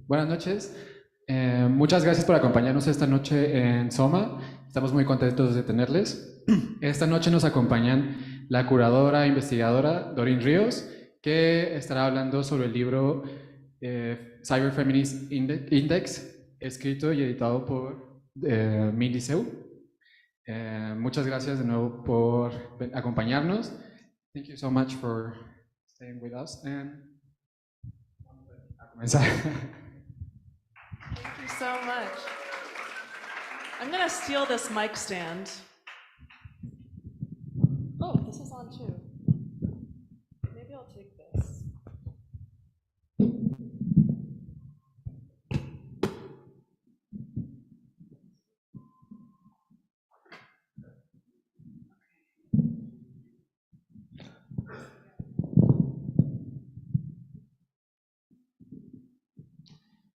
Buenas noches. Muchas gracias por acompañarnos esta noche en SOMA. Estamos muy contentos de tenerles. Esta noche nos acompañan la curadora e investigadora Doreen Ríos, que estará hablando sobre el libro Cyberfeminism Index, escrito y editado por Mindy Seu. Muchas gracias de nuevo por acompañarnos. Thank you so much for staying with us. And a comenzar. Thank you so much. I'm going to steal this mic stand. Oh, this is on too. Maybe I'll take this.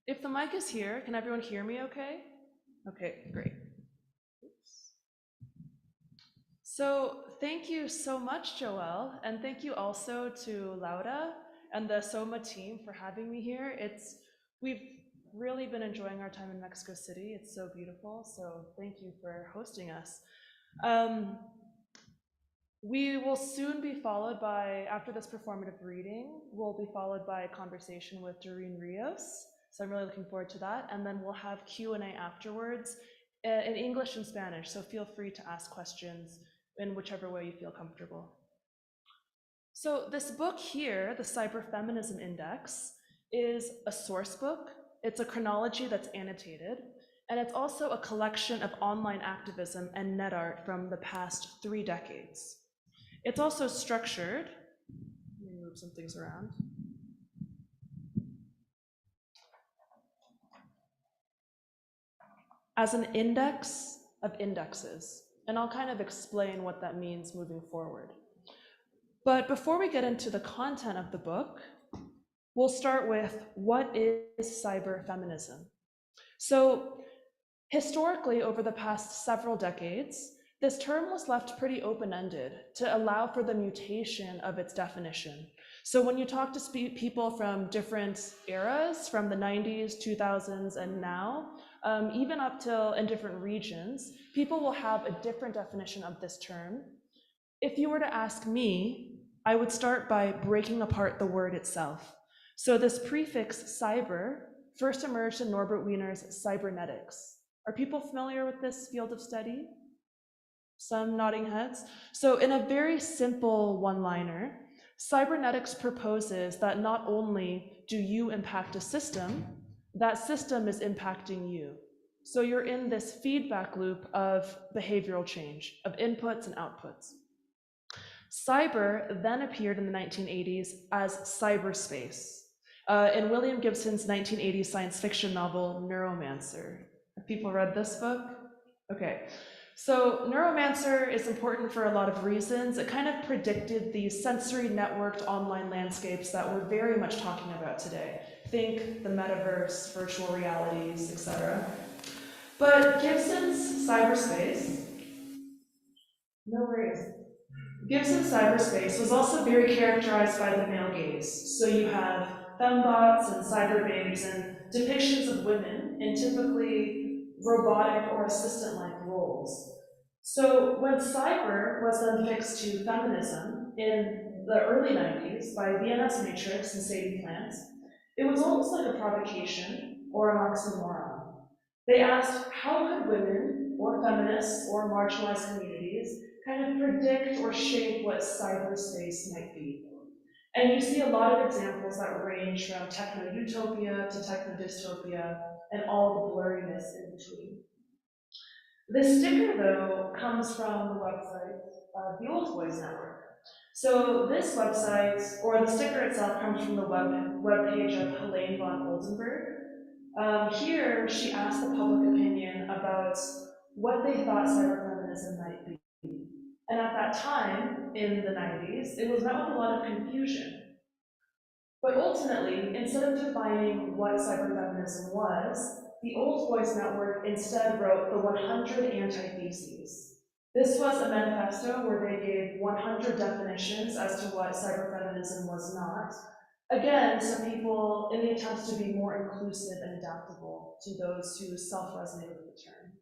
If the mic is here, can everyone hear me okay? Okay, great. Oops. So thank you so much, Joelle, and thank you also to Laura and the SOMA team for having me here. We've really been enjoying our time in Mexico City. It's so beautiful, so thank you for hosting us. We will soon be followed by, after this performative reading, we'll be followed by a conversation with Doreen Ríos. So I'm really looking forward to that. And then we'll have Q&A afterwards in English and Spanish. So feel free to ask questions in whichever way you feel comfortable. So this book here, the Cyberfeminism Index, is a source book. It's a chronology that's annotated. And it's also a collection of online activism and net art from the past 3 decades. It's also structured, let me move some things around. As an index of indexes, and I'll kind of explain what that means moving forward. But before we get into the content of the book, we'll start with what is cyberfeminism? So historically, over the past several decades, this term was left pretty open-ended to allow for the mutation of its definition. So when you talk to people from different eras, from the 90s, 2000s, and now, even up till in different regions, people will have a different definition of this term. If you were to ask me, I would start by breaking apart the word itself. So this prefix cyber first emerged in Norbert Wiener's cybernetics. Are people familiar with this field of study? Some nodding heads. So in a very simple one-liner, cybernetics proposes that not only do you impact a system, that system is impacting you. So you're in this feedback loop of behavioral change, of inputs and outputs. Cyber then appeared in the 1980s as cyberspace in William Gibson's 1980 science fiction novel, Neuromancer. Have people read this book? Okay. So Neuromancer is important for a lot of reasons. It kind of predicted these sensory networked online landscapes that we're very much talking about today. Think the metaverse, virtual realities, etc. But Gibson's cyberspace, Gibson's cyberspace was also very characterized by the male gaze. So you have fembots and cyberbabes and depictions of women in typically robotic or assistant-like roles. So when cyber was then fixed to feminism in the early 90s by VNS Matrix and Sadie Plant, it was almost like a provocation or an oxymoron. They asked, how could women or feminists or marginalized communities kind of predict or shape what cyberspace might be? And you see a lot of examples that range from techno-utopia to techno-dystopia and all the blurriness in between. This sticker, though, comes from the website, the Old Boys Network. So this website, or the sticker itself, comes from the webpage of Helene von Oldenburg. Here, she asked the public opinion about what they thought cyberfeminism might be. And at that time, in the 90s, it was met with a lot of confusion. But ultimately, instead of defining what cyberfeminism was, the Old Boys Network instead wrote the 100 Antitheses. This was a manifesto where they gave 100 definitions as to what cyberfeminism was not, Again, some people in the attempt to be more inclusive and adaptable to those who self-resonate with the term.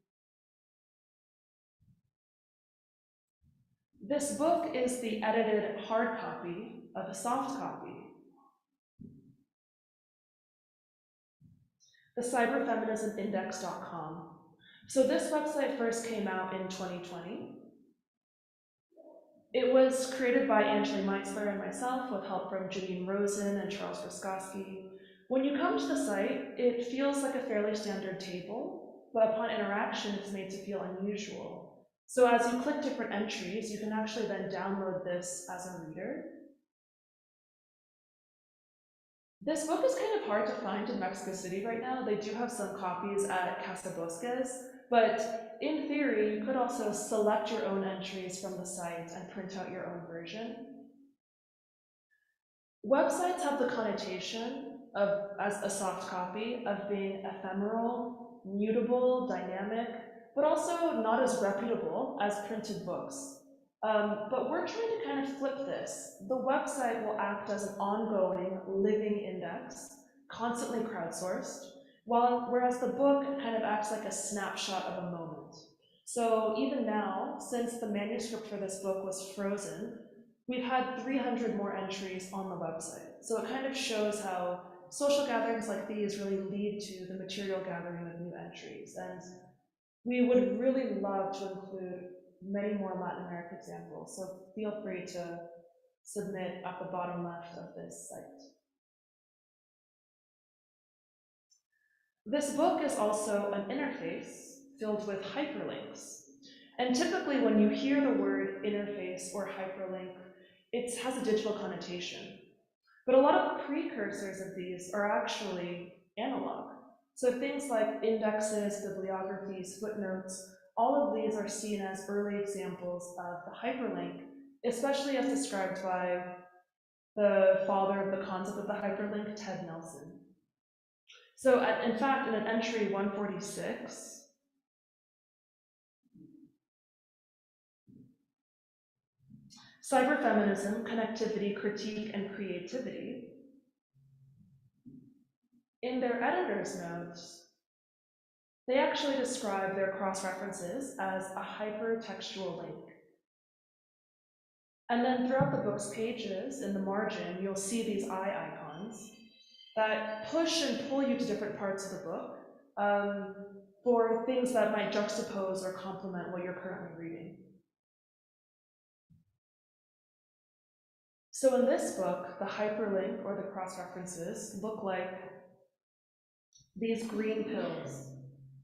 This book is the edited hard copy of a soft copy. The Cyberfeminism Index.com. So this website first came out in 2020. It was created by Angela Meitzler and myself with help from Janine Rosen and Charles Ruskowski. When you come to the site, it feels like a fairly standard table, but upon interaction, it's made to feel unusual. So as you click different entries, you can actually then download this as a reader. This book is kind of hard to find in Mexico City right now. They do have some copies at Casabosques, but in theory, you could also select your own entries from the site and print out your own version. Websites have the connotation of, as a soft copy, of being ephemeral, mutable, dynamic, but also not as reputable as printed books. But we're trying to kind of flip this. The website will act as an ongoing, living index, constantly crowdsourced, whereas the book kind of acts like a snapshot of a moment. So even now, since the manuscript for this book was frozen, we've had 300 more entries on the website. So it kind of shows how social gatherings like these really lead to the material gathering of new entries. And we would really love to include many more Latin American examples, so feel free to submit at the bottom left of this site. This book is also an interface filled with hyperlinks. And typically when you hear the word interface or hyperlink, it has a digital connotation. But a lot of the precursors of these are actually analog. So things like indexes, bibliographies, footnotes, all of these are seen as early examples of the hyperlink, especially as described by the father of the concept of the hyperlink, Ted Nelson. So in fact, in an entry 146, Cyberfeminism, Connectivity, Critique, and Creativity, in their editor's notes, they actually describe their cross-references as a hypertextual link. And then throughout the book's pages, in the margin, you'll see these eye icons that push and pull you to different parts of the book for things that might juxtapose or complement what you're currently reading. So in this book, the hyperlink or the cross-references look like these green pills.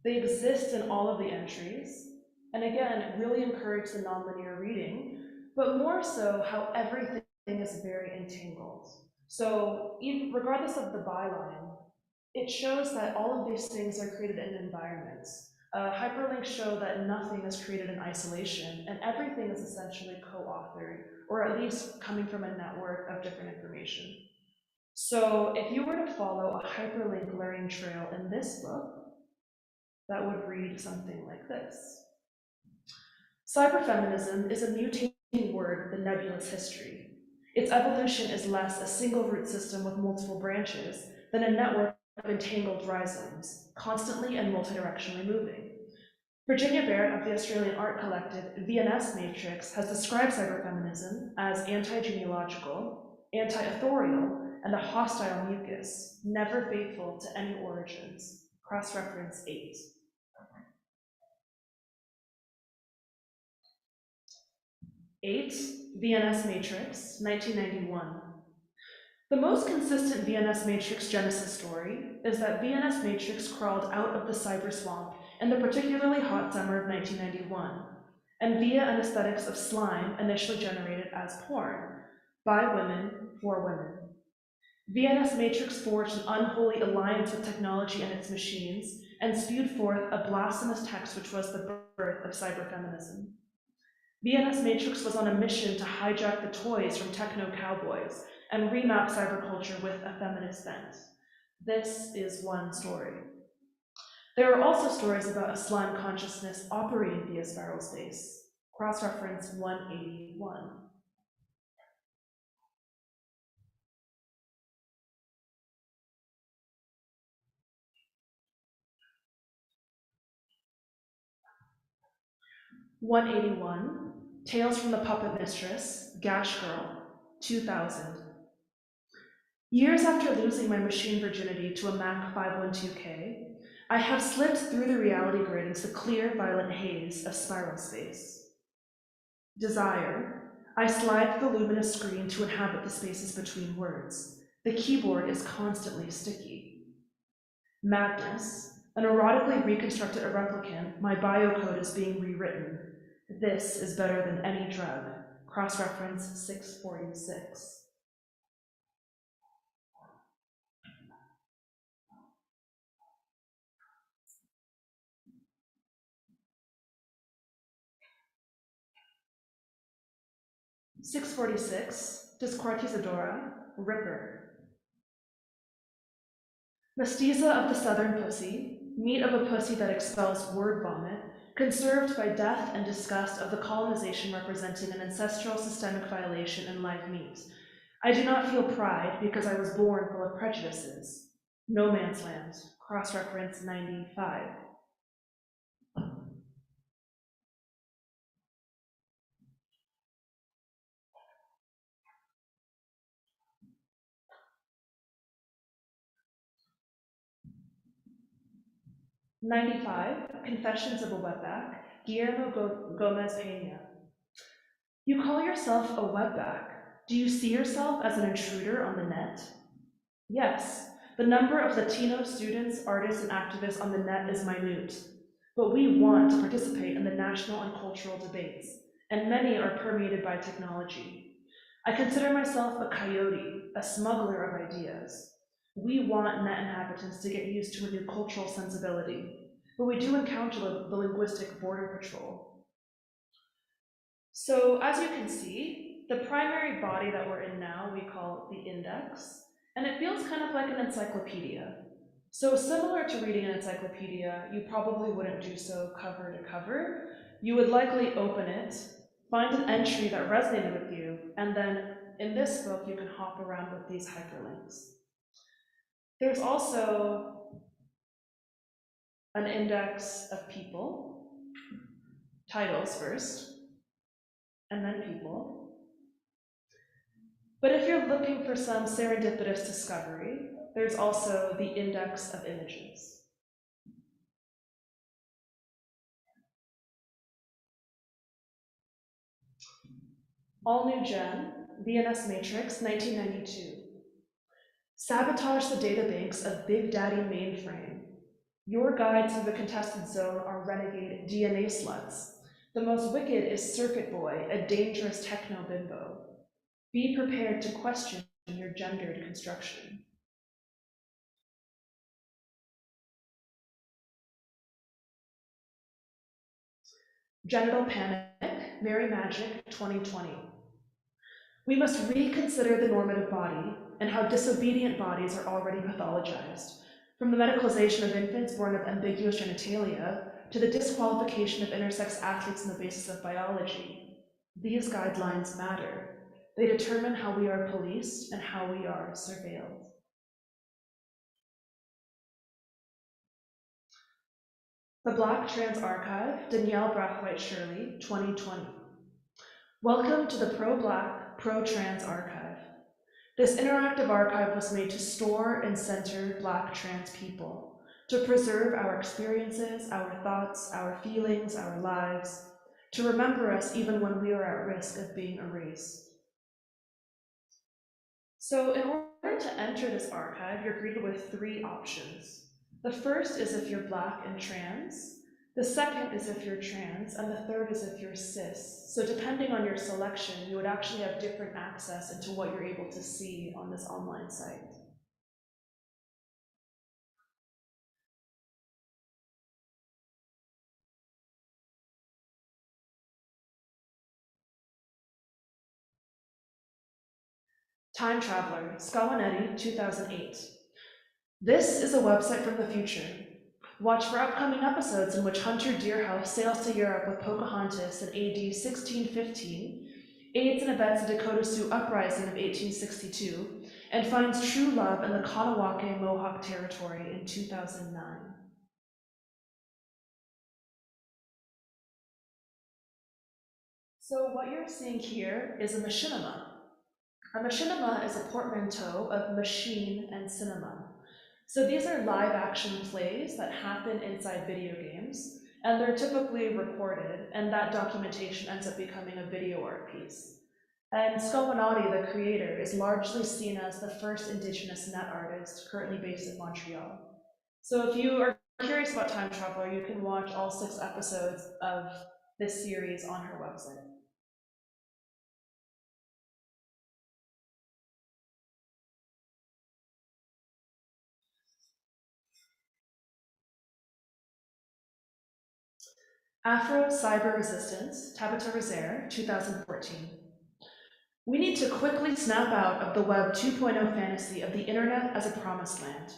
They exist in all of the entries, and again, really encourage the nonlinear reading, but more so how everything is very entangled. So even regardless of the byline, it shows that all of these things are created in environments. Hyperlinks show that nothing is created in isolation, and everything is essentially co-authored, or at least coming from a network of different information. So if you were to follow a hyperlink learning trail in this book, that would read something like this. Cyberfeminism is a mutating word with a nebulous history. Its evolution is less a single root system with multiple branches than a network of entangled rhizomes, constantly and multidirectionally moving. Virginia Barrett of the Australian art collective VNS Matrix has described cyberfeminism as anti-genealogical, anti-authorial, and a hostile mucus, never faithful to any origins. Cross-reference 8. VNS Matrix, 1991. The most consistent VNS Matrix genesis story is that VNS Matrix crawled out of the cyber swamp in the particularly hot summer of 1991, and via an aesthetics of slime initially generated as porn, by women, for women. VNS Matrix forged an unholy alliance with technology and its machines, and spewed forth a blasphemous text which was the birth of cyberfeminism. VNS Matrix was on a mission to hijack the toys from techno-cowboys and remap cyberculture with a feminist bent. This is one story. There are also stories about a slime consciousness operating via spiral space. Cross-reference 181. 181, Tales from the Puppet Mistress, Gash Girl, 2000. Years after losing my machine virginity to a Mac 512K, I have slipped through the reality grid into the clear violet haze of spiral space. Desire, I slide through the luminous screen to inhabit the spaces between words. The keyboard is constantly sticky. Madness, an erotically reconstructed replicant, my biocode is being rewritten. This is better than any drug. Cross-reference 646. Discortizadora, Ripper. Mestiza of the southern pussy, meat of a pussy that expels word vomit, conserved by death and disgust of the colonization representing an ancestral systemic violation in live meat. I do not feel pride because I was born full of prejudices. No Man's Land, cross-reference 95. Confessions of a Wetback, Guillermo Gomez Peña. You call yourself a wetback. Do you see yourself as an intruder on the net? Yes, the number of Latino students, artists, and activists on the net is minute, but we want to participate in the national and cultural debates, and many are permeated by technology. I consider myself a coyote, a smuggler of ideas. We want net inhabitants to get used to a new cultural sensibility, but we do encounter the linguistic border patrol. So as you can see, the primary body that we're in now we call the index, and it feels kind of like an encyclopedia. So similar to reading an encyclopedia, you probably wouldn't do so cover to cover. You would likely open it, find an entry that resonated with you, and then in this book you can hop around with these hyperlinks. There's also an index of people, titles first, and then people. But if you're looking for some serendipitous discovery, there's also the index of images. All New Gen, VNS Matrix, 1992. Sabotage the databanks of Big Daddy mainframe. Your guides to the contested zone are renegade DNA sluts. The most wicked is Circuit Boy, a dangerous techno bimbo. Be prepared to question your gendered construction. Genital Panic, Merry Magic, 2020. We must reconsider the normative body and how disobedient bodies are already pathologized, from the medicalization of infants born of ambiguous genitalia to the disqualification of intersex athletes on the basis of biology. These guidelines matter. They determine how we are policed and how we are surveilled. The Black Trans Archive, Danielle Brathwaite-Shirley, 2020. Welcome to the Pro-Black, Pro-Trans Archive. This interactive archive was made to store and center Black trans people, to preserve our experiences, our thoughts, our feelings, our lives, to remember us even when we are at risk of being erased. So in order to enter this archive, you're greeted with 3 options. The first is if you're Black and trans, the second is if you're trans, and the third is if you're cis. So depending on your selection, you would actually have different access into what you're able to see on this online site. Time Traveler, Scalanetti, 2008. This is a website from the future. Watch for upcoming episodes in which Hunter Deerhouse sails to Europe with Pocahontas in AD 1615, aids and abets the Dakota Sioux Uprising of 1862, and finds true love in the Kanawake Mohawk Territory in 2009. So what you're seeing here is a machinima. A machinima is a portmanteau of machine and cinema. So these are live action plays that happen inside video games, and they're typically recorded, and that documentation ends up becoming a video art piece. And Scominati, the creator, is largely seen as the first Indigenous net artist currently based in Montreal. So if you are curious about time traveler, you can watch all 6 episodes of this series on her website. Afro Cyber Resistance, Tabitha Rezaire, 2014. We need to quickly snap out of the Web 2.0 fantasy of the internet as a promised land.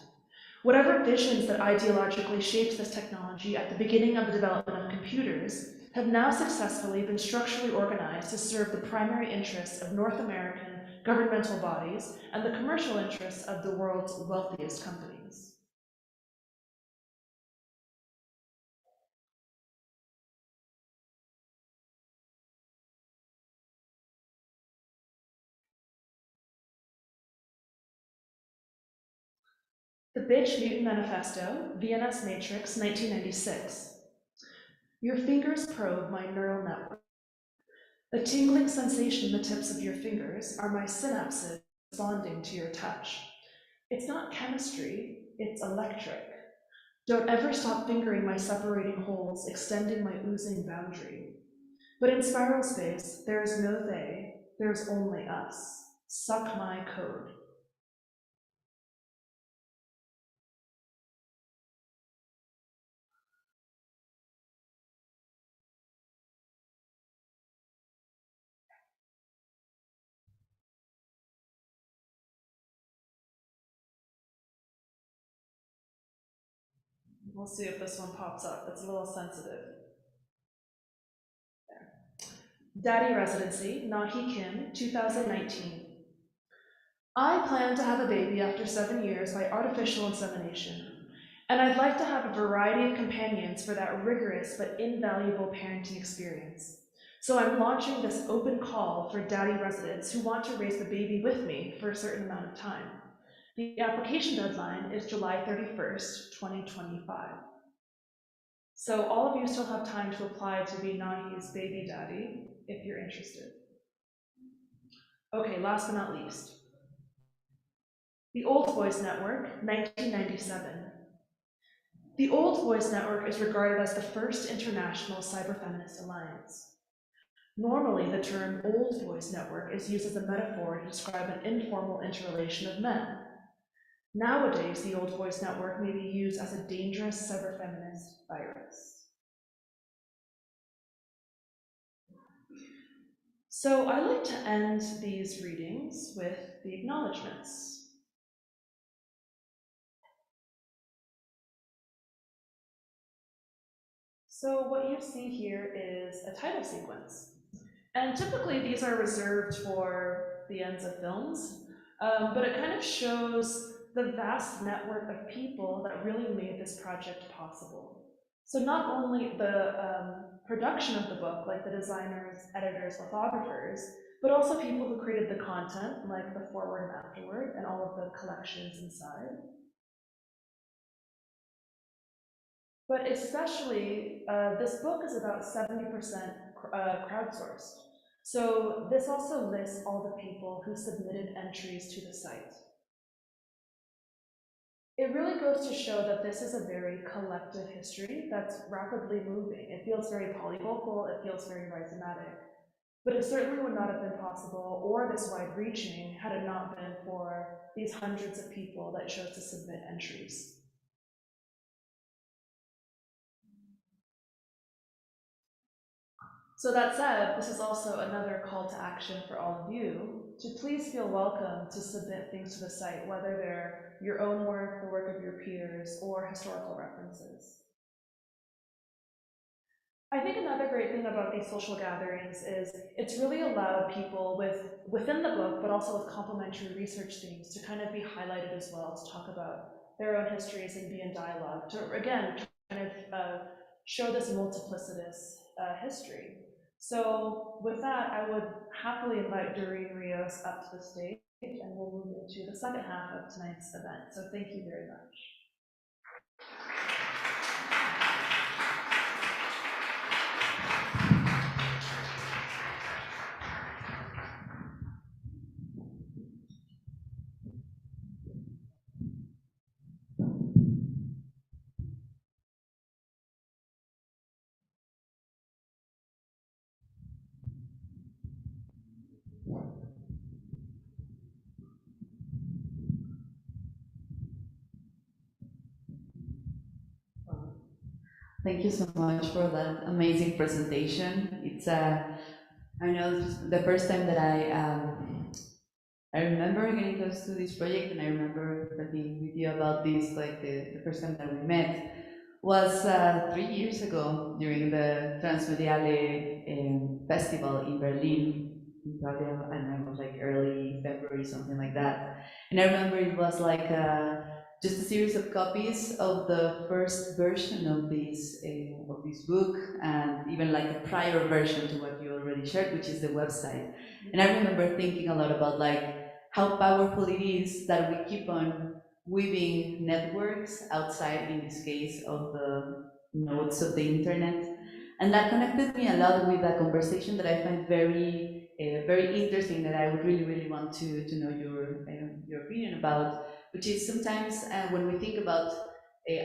Whatever visions that ideologically shaped this technology at the beginning of the development of computers have now successfully been structurally organized to serve the primary interests of North American governmental bodies and the commercial interests of the world's wealthiest companies. The Bitch Mutant Manifesto, VNS Matrix, 1996. Your fingers probe my neural network. The tingling sensation in the tips of your fingers are my synapses responding to your touch. It's not chemistry, it's electric. Don't ever stop fingering my separating holes, extending my oozing boundary. But in spiral space, there is no they, there's only us. Suck my code. We'll see if this one pops up. It's a little sensitive. Daddy Residency, Nahi Kim, 2019. I plan to have a baby after 7 years by artificial insemination, and I'd like to have a variety of companions for that rigorous but invaluable parenting experience. So I'm launching this open call for daddy residents who want to raise the baby with me for a certain amount of time. The application deadline is July 31st, 2025. So all of you still have time to apply to be Nahi's baby daddy if you're interested. Okay, last but not least. The Old Boys Network, 1997. The Old Boys Network is regarded as the first international cyberfeminist alliance. Normally, the term Old Boys Network is used as a metaphor to describe an informal interrelation of men. Nowadays, the Old Boys Network may be used as a dangerous cyberfeminist virus. So I like to end these readings with the acknowledgements. So what you see here is a title sequence. And typically these are reserved for the ends of films, but it kind of shows the vast network of people that really made this project possible. So not only the production of the book, like the designers, editors, lithographers, but also people who created the content, like the forward and afterward, and all of the collections inside. But especially, this book is about 70% crowdsourced. So this also lists all the people who submitted entries to the site. It really goes to show that this is a very collective history that's rapidly moving. It feels very polyvocal, it feels very rhizomatic. But it certainly would not have been possible or this wide-reaching had it not been for these hundreds of people that chose to submit entries. So that said, this is also another call to action for all of you to please feel welcome to submit things to the site, whether they're your own work, the work of your peers, or historical references. I think another great thing about these social gatherings is it's really allowed people within the book, but also with complementary research themes to kind of be highlighted as well, to talk about their own histories and be in dialogue, to again, kind of show this multiplicitous history. So with that, I would happily invite Doreen Ríos up to the stage, and we'll move into the second half of tonight's event. So thank you very much. Thank you so much for that amazing presentation. It's I know the first time that I remember getting close to this project, and I remember talking with you about this, like the first time that we met was 3 years ago during the Transmediale festival in Berlin. Probably, I don't know, it was like early February, something like that. And I remember it was like just a series of copies of the first version of this book, and even like a prior version to what you already shared, which is the website. And I remember thinking a lot about like how powerful it is that we keep on weaving networks outside, in this case, of the nodes of the internet. And that connected me a lot with a conversation that I find very interesting, that I would really, really want to know your opinion about, which is sometimes when we think about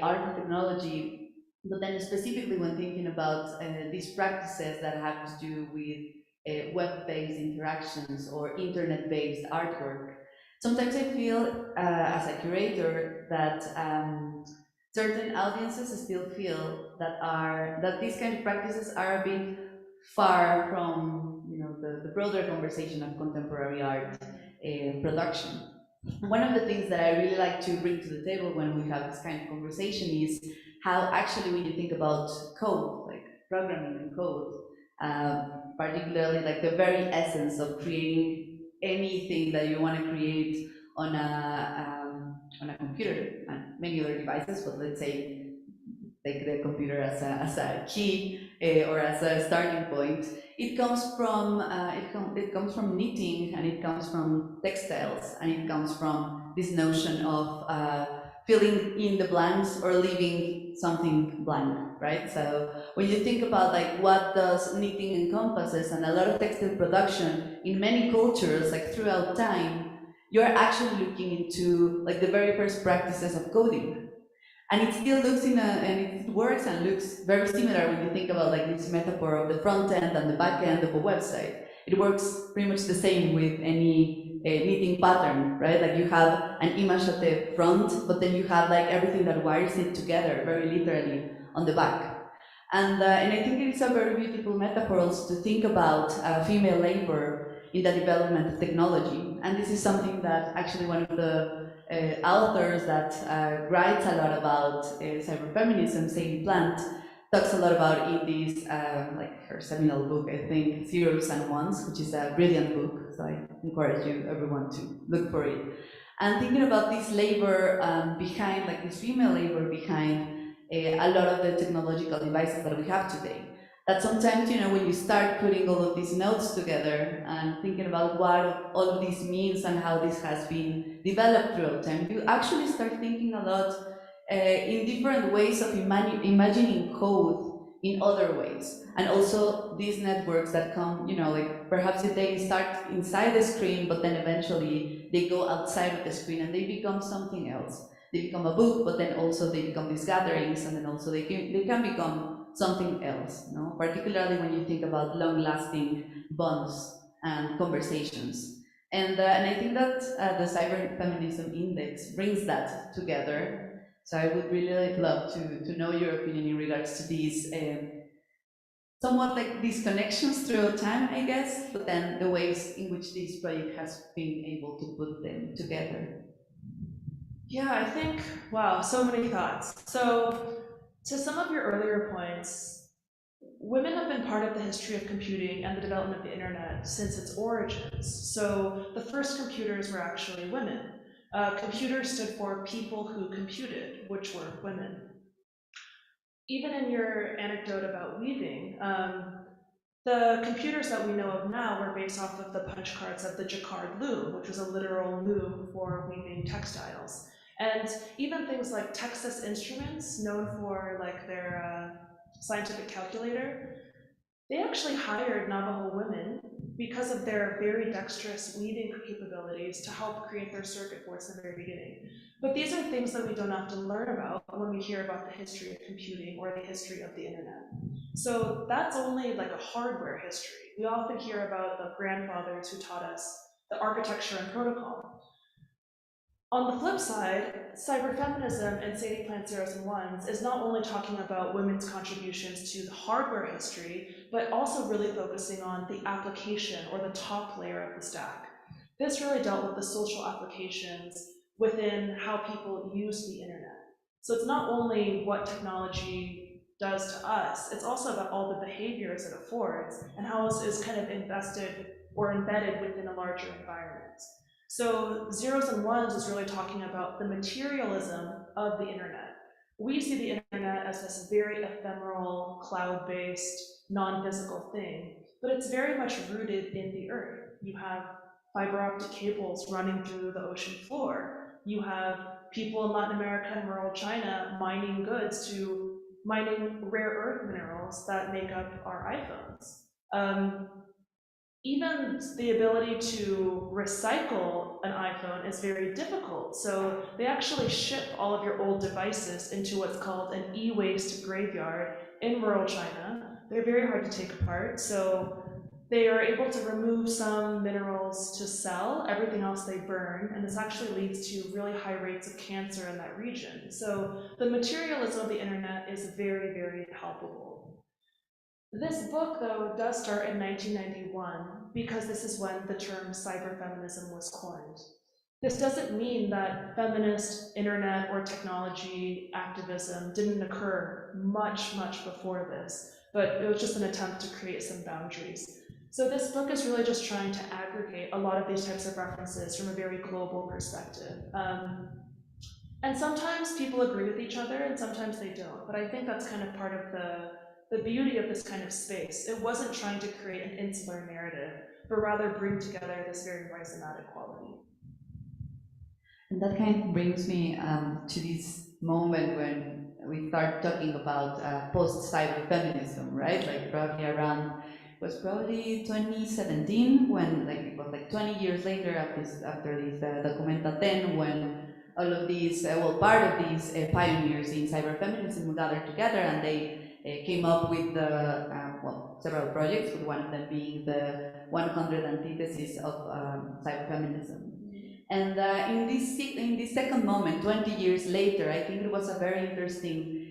art and technology, but then specifically when thinking about these practices that have to do with web-based interactions or internet-based artwork. Sometimes I feel, as a curator, that certain audiences still feel that these kind of practices are a bit far from, the broader conversation of contemporary art production. One of the things that I really like to bring to the table when we have this kind of conversation is how actually when you think about code, like programming and code, particularly like the very essence of creating anything that you want to create on a computer and many other devices, but let's say take the computer as a key or as a starting point. It comes from it comes from knitting, and it comes from textiles, and it comes from this notion of filling in the blanks or leaving something blank, right? So when you think about like what does knitting encompasses, and a lot of textile production in many cultures, like throughout time, you're actually looking into like the very first practices of coding. And it still looks and it works and looks very similar when you think about like this metaphor of the front end and the back end of a website. It works pretty much the same with any knitting pattern, right? Like you have an image at the front, but then you have like everything that wires it together, very literally, on the back. And I think it's a very beautiful metaphor also to think about female labor in the development of technology. And this is something that actually one of the authors that writes a lot about cyberfeminism, Sadie Plant, talks a lot about in this, like her seminal book, I think, Zeros and Ones, which is a brilliant book, so I encourage you, everyone, to look for it. And thinking about this labor behind, like this female labor behind a lot of the technological devices that we have today. That sometimes, when you start putting all of these nodes together and thinking about what all of this means and how this has been developed throughout time, you actually start thinking a lot in different ways of imagining code in other ways. And also these networks that come, like perhaps they start inside the screen, but then eventually they go outside of the screen and they become something else. They become a book, but then also they become these gatherings, and then also they can become something else, particularly when you think about long-lasting bonds and conversations. And I think that the Cyberfeminism Index brings that together. So I would really love to know your opinion in regards to these somewhat like these connections throughout time, I guess, but then the ways in which this project has been able to put them together. Yeah, I think, wow, so many thoughts. So, to some of your earlier points, women have been part of the history of computing and the development of the internet since its origins. So, the first computers were actually women. Computer stood for people who computed, which were women. Even in your anecdote about weaving, The computers that we know of now were based off of the punch cards of the Jacquard loom, which was a literal loom for weaving textiles. And even things like Texas Instruments, known for like their scientific calculator, they actually hired Navajo women because of their very dexterous weaving capabilities to help create their circuit boards in the very beginning. But these are things that we don't often learn about when we hear about the history of computing or the history of the internet. So that's only like a hardware history. We often hear about the grandfathers who taught us the architecture and protocol. On the flip side, cyberfeminism and Sadie Plant Zeros and Ones is not only talking about women's contributions to the hardware history, but also really focusing on the application or the top layer of the stack. This really dealt with the social applications within how people use the internet. So it's not only what technology does to us, it's also about all the behaviors it affords and how it is kind of invested or embedded within a larger environment. So zeros and ones is really talking about the materialism of the internet. We see the internet as this very ephemeral, cloud-based, non-physical thing, but it's very much rooted in the earth. You have fiber optic cables running through the ocean floor. You have people in Latin America and rural China mining rare earth minerals that make up our iPhones. Even the ability to recycle an iPhone is very difficult. So they actually ship all of your old devices into what's called an e-waste graveyard in rural China. They're very hard to take apart. So they are able to remove some minerals to sell, everything else they burn, and this actually leads to really high rates of cancer in that region. So the materialism of the internet is very, very palpable. This book, though, does start in 1991 because this is when the term cyberfeminism was coined. This doesn't mean that feminist internet or technology activism didn't occur much, much before this, but it was just an attempt to create some boundaries. So this book is really just trying to aggregate a lot of these types of references from a very global perspective. And sometimes people agree with each other and sometimes they don't, but I think that's kind of part of the beauty of this kind of space. It wasn't trying to create an insular narrative, but rather bring together this very rhizomatic quality. And that kind of brings me to this moment when we start talking about post-cyberfeminism, right? Like probably around, it was probably 2017 when like it was like 20 years later after this Documenta 10 when all of these, part of these pioneers in cyberfeminism gathered together and they came up with several projects, with one of them being the 100 Antitheses of Cyberfeminism. And in this second moment, 20 years later, I think it was a very interesting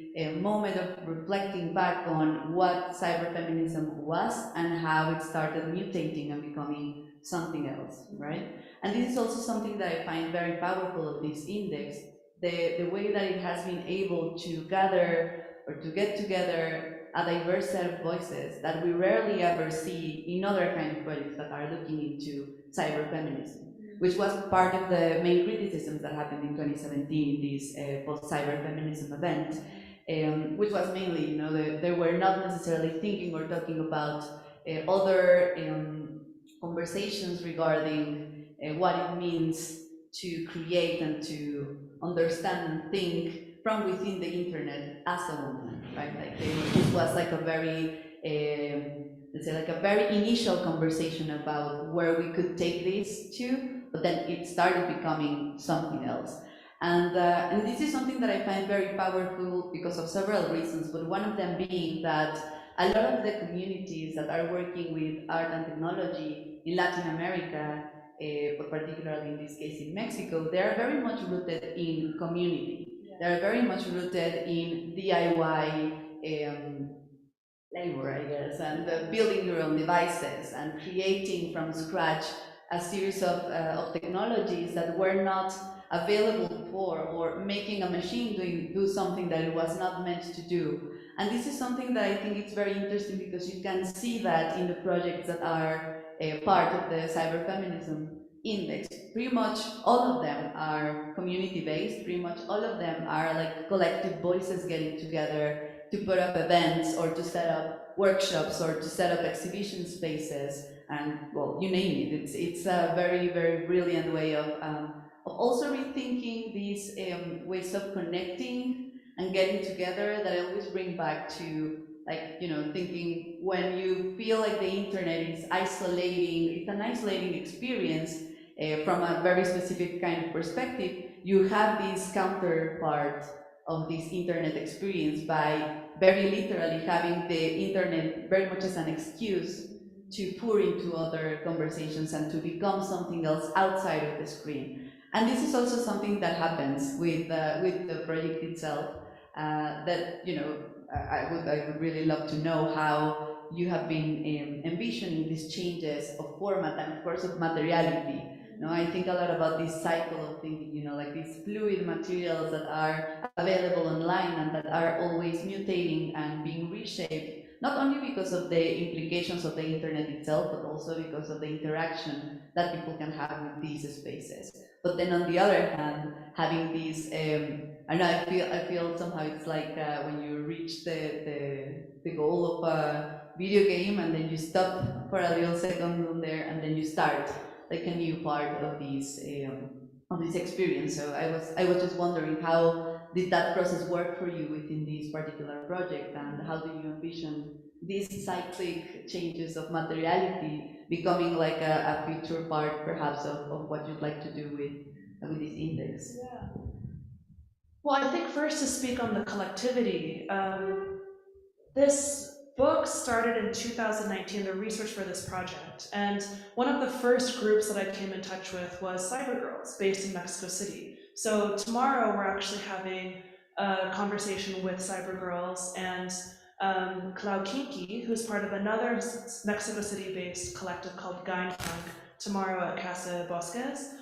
moment of reflecting back on what cyberfeminism was and how it started mutating and becoming something else, right? And this is also something that I find very powerful of this index, the way that it has been able to gather or to get together a diverse set of voices that we rarely ever see in other kind of projects that are looking into cyberfeminism, which was part of the main criticisms that happened in 2017, this post-cyberfeminism event, which was mainly, they were not necessarily thinking or talking about other conversations regarding what it means to create and to understand and think from within the internet as a woman, right? Like this was like a very, let's say like a very initial conversation about where we could take this to, but then it started becoming something else. And this is something that I find very powerful because of several reasons, but one of them being that a lot of the communities that are working with art and technology in Latin America, but particularly in this case in Mexico, they are very much rooted in community. They are very much rooted in DIY labor, I guess, and building your own devices and creating from scratch a series of technologies that were not available before, or making a machine do something that it was not meant to do. And this is something that I think it's very interesting because you can see that in the projects that are part of the Cyberfeminism Index. Pretty much all of them are community-based, pretty much all of them are like collective voices getting together to put up events or to set up workshops or to set up exhibition spaces, and well, you name it. It's a very, very brilliant way of also rethinking these ways of connecting and getting together that I always bring back to, like, you know, thinking when you feel like the internet is isolating, it's an isolating experience from a very specific kind of perspective, you have this counterpart of this internet experience by very literally having the internet very much as an excuse to pour into other conversations and to become something else outside of the screen. And this is also something that happens with the project itself, that, you know, I would really love to know how you have been envisioning these changes of format and of course of materiality. You know, I think a lot about this cycle of thinking, you know, like these fluid materials that are available online and that are always mutating and being reshaped, not only because of the implications of the internet itself, but also because of the interaction that people can have with these spaces. But then on the other hand, having these, I know I feel somehow it's like when you reach the goal of a video game and then you stop for a little second on there and then you start like a new part of this experience. So I was just wondering, how did that process work for you within this particular project, and how do you envision these cyclic changes of materiality becoming like a feature part perhaps of what you'd like to do with this index? Yeah. Well, I think first to speak on the collectivity, this book started in 2019, the research for this project, and one of the first groups that I came in touch with was Cybergirls, based in Mexico City. So tomorrow we're actually having a conversation with Cybergirls and Cloud Kinky, who's part of another Mexico City-based collective called Gainfunk, tomorrow at Casa Bosques.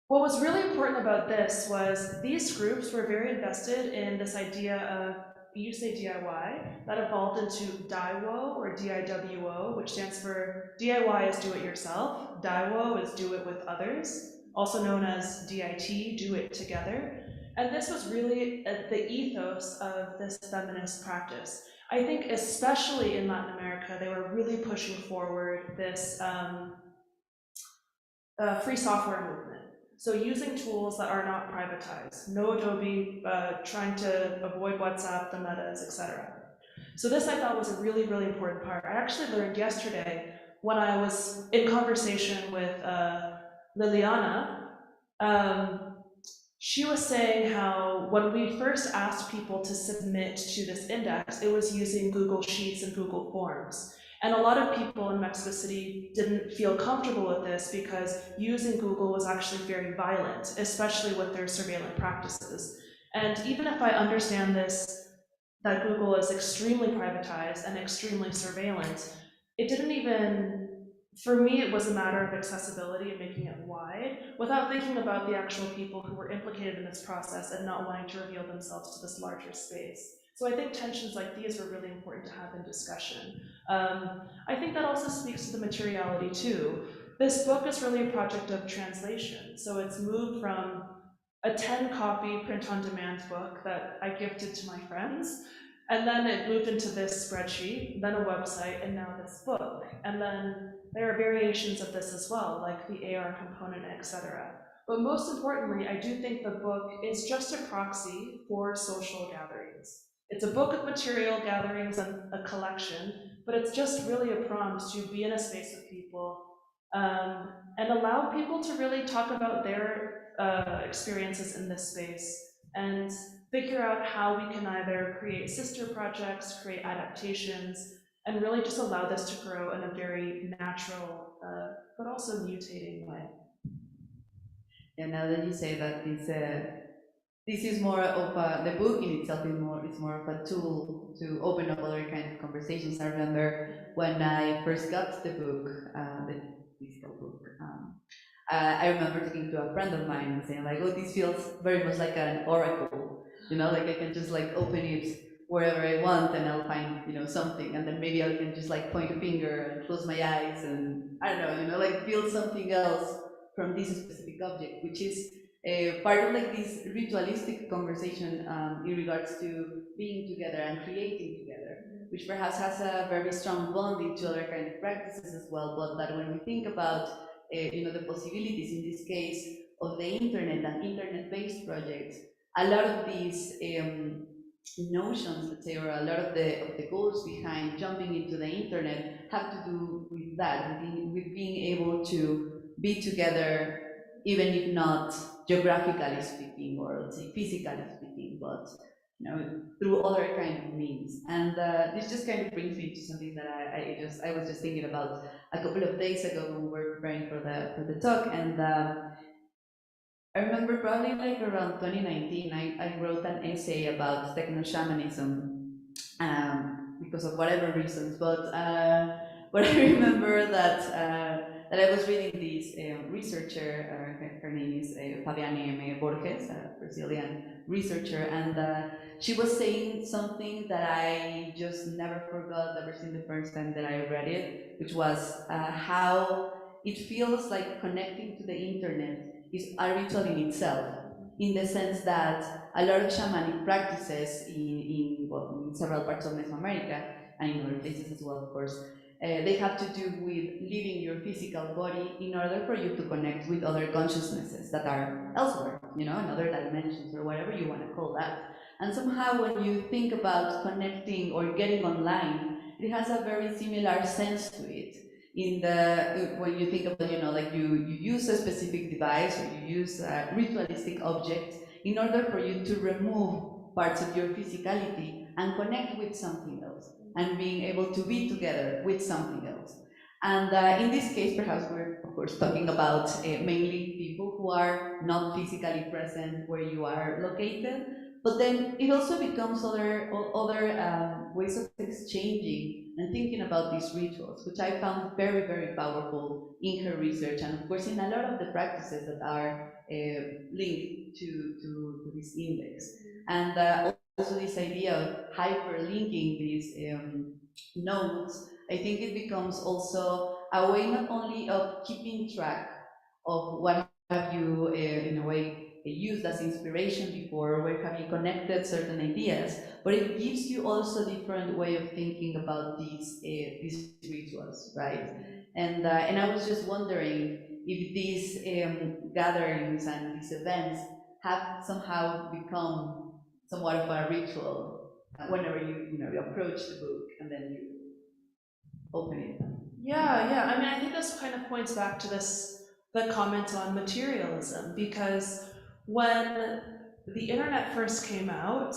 What was really important about this was these groups were very invested in this idea of, you say DIY, that evolved into DIWO or DIWO, which stands for DIY is do it yourself, DIWO is do it with others, also known as DIT, do it together. And this was really the ethos of this feminist practice. I think especially in Latin America, they were really pushing forward this free software movement. So using tools that are not privatized, no Adobe, trying to avoid WhatsApp, the metas, etc. So this I thought was a really, really important part. I actually learned yesterday when I was in conversation with Liliana, she was saying how when we first asked people to submit to this index, it was using Google Sheets and Google Forms. And a lot of people in Mexico City didn't feel comfortable with this because using Google was actually very violent, especially with their surveillance practices. And even if I understand this, that Google is extremely privatized and extremely surveillance, it didn't even, for me, it was a matter of accessibility and making it wide without thinking about the actual people who were implicated in this process and not wanting to reveal themselves to this larger space. So I think tensions like these are really important to have in discussion. I think that also speaks to the materiality too. This book is really a project of translation. So it's moved from a 10-copy print-on-demand book that I gifted to my friends, and then it moved into this spreadsheet, then a website, and now this book. And then there are variations of this as well, like the AR component, etc. But most importantly, I do think the book is just a proxy for social gatherings. It's a book of material gatherings and a collection, but it's just really a prompt to be in a space with people and allow people to really talk about their experiences in this space and figure out how we can either create sister projects, create adaptations, and really just allow this to grow in a very natural, but also mutating way. And now that you say that this is more of the book in itself is more of a tool to open up other kind of conversations. I remember when I first got the book, the physical book, I remember talking to a friend of mine and saying like, oh, this feels very much like an oracle, you know, like I can just like open it wherever I want and I'll find, you know, something, and then maybe I can just like point a finger and close my eyes and I don't know, you know, like feel something else from this specific object, which is part of like this ritualistic conversation in regards to being together and creating together, which perhaps has a very strong bonding to other kind of practices as well, but that when we think about the possibilities in this case of the internet and internet-based projects, a lot of these notions, let's say, or a lot of the goals behind jumping into the internet have to do with that, with being able to be together, even if not geographically speaking, or let's say physically speaking, but through other kind of means. And this just kind of brings me to something that I was just thinking about a couple of days ago when we were preparing for the talk, and I remember probably like around 2019, I wrote an essay about techno-shamanism because of whatever reasons, but I remember that I was reading this researcher, her name is Fabiane M. Borges, a Brazilian researcher, and she was saying something that I just never forgot ever since the first time that I read it, which was how it feels like connecting to the internet is a ritual in itself, in the sense that a lot of shamanic practices in several parts of Mesoamerica, and in other places as well, of course, they have to do with leaving your physical body in order for you to connect with other consciousnesses that are elsewhere, in other dimensions, or whatever you want to call that. And somehow when you think about connecting or getting online, it has a very similar sense to it. When you think about, like you use a specific device, or you use a ritualistic object in order for you to remove parts of your physicality and connect with something else, and being able to be together with something else. And in this case, perhaps we're, of course, talking about mainly people who are not physically present where you are located, but then it also becomes other ways of exchanging and thinking about these rituals, which I found very, very powerful in her research, and of course in a lot of the practices that are linked to this index. And also this idea of hyperlinking these nodes, I think it becomes also a way not only of keeping track of what have you, in a way, used as inspiration before, where have you connected certain ideas, but it gives you also a different way of thinking about these rituals, right? And I was just wondering if these gatherings and these events have somehow become somewhat of a ritual whenever you approach the book and then you open it. Yeah. I mean, I think this kind of points back to the comment on materialism, because when the internet first came out,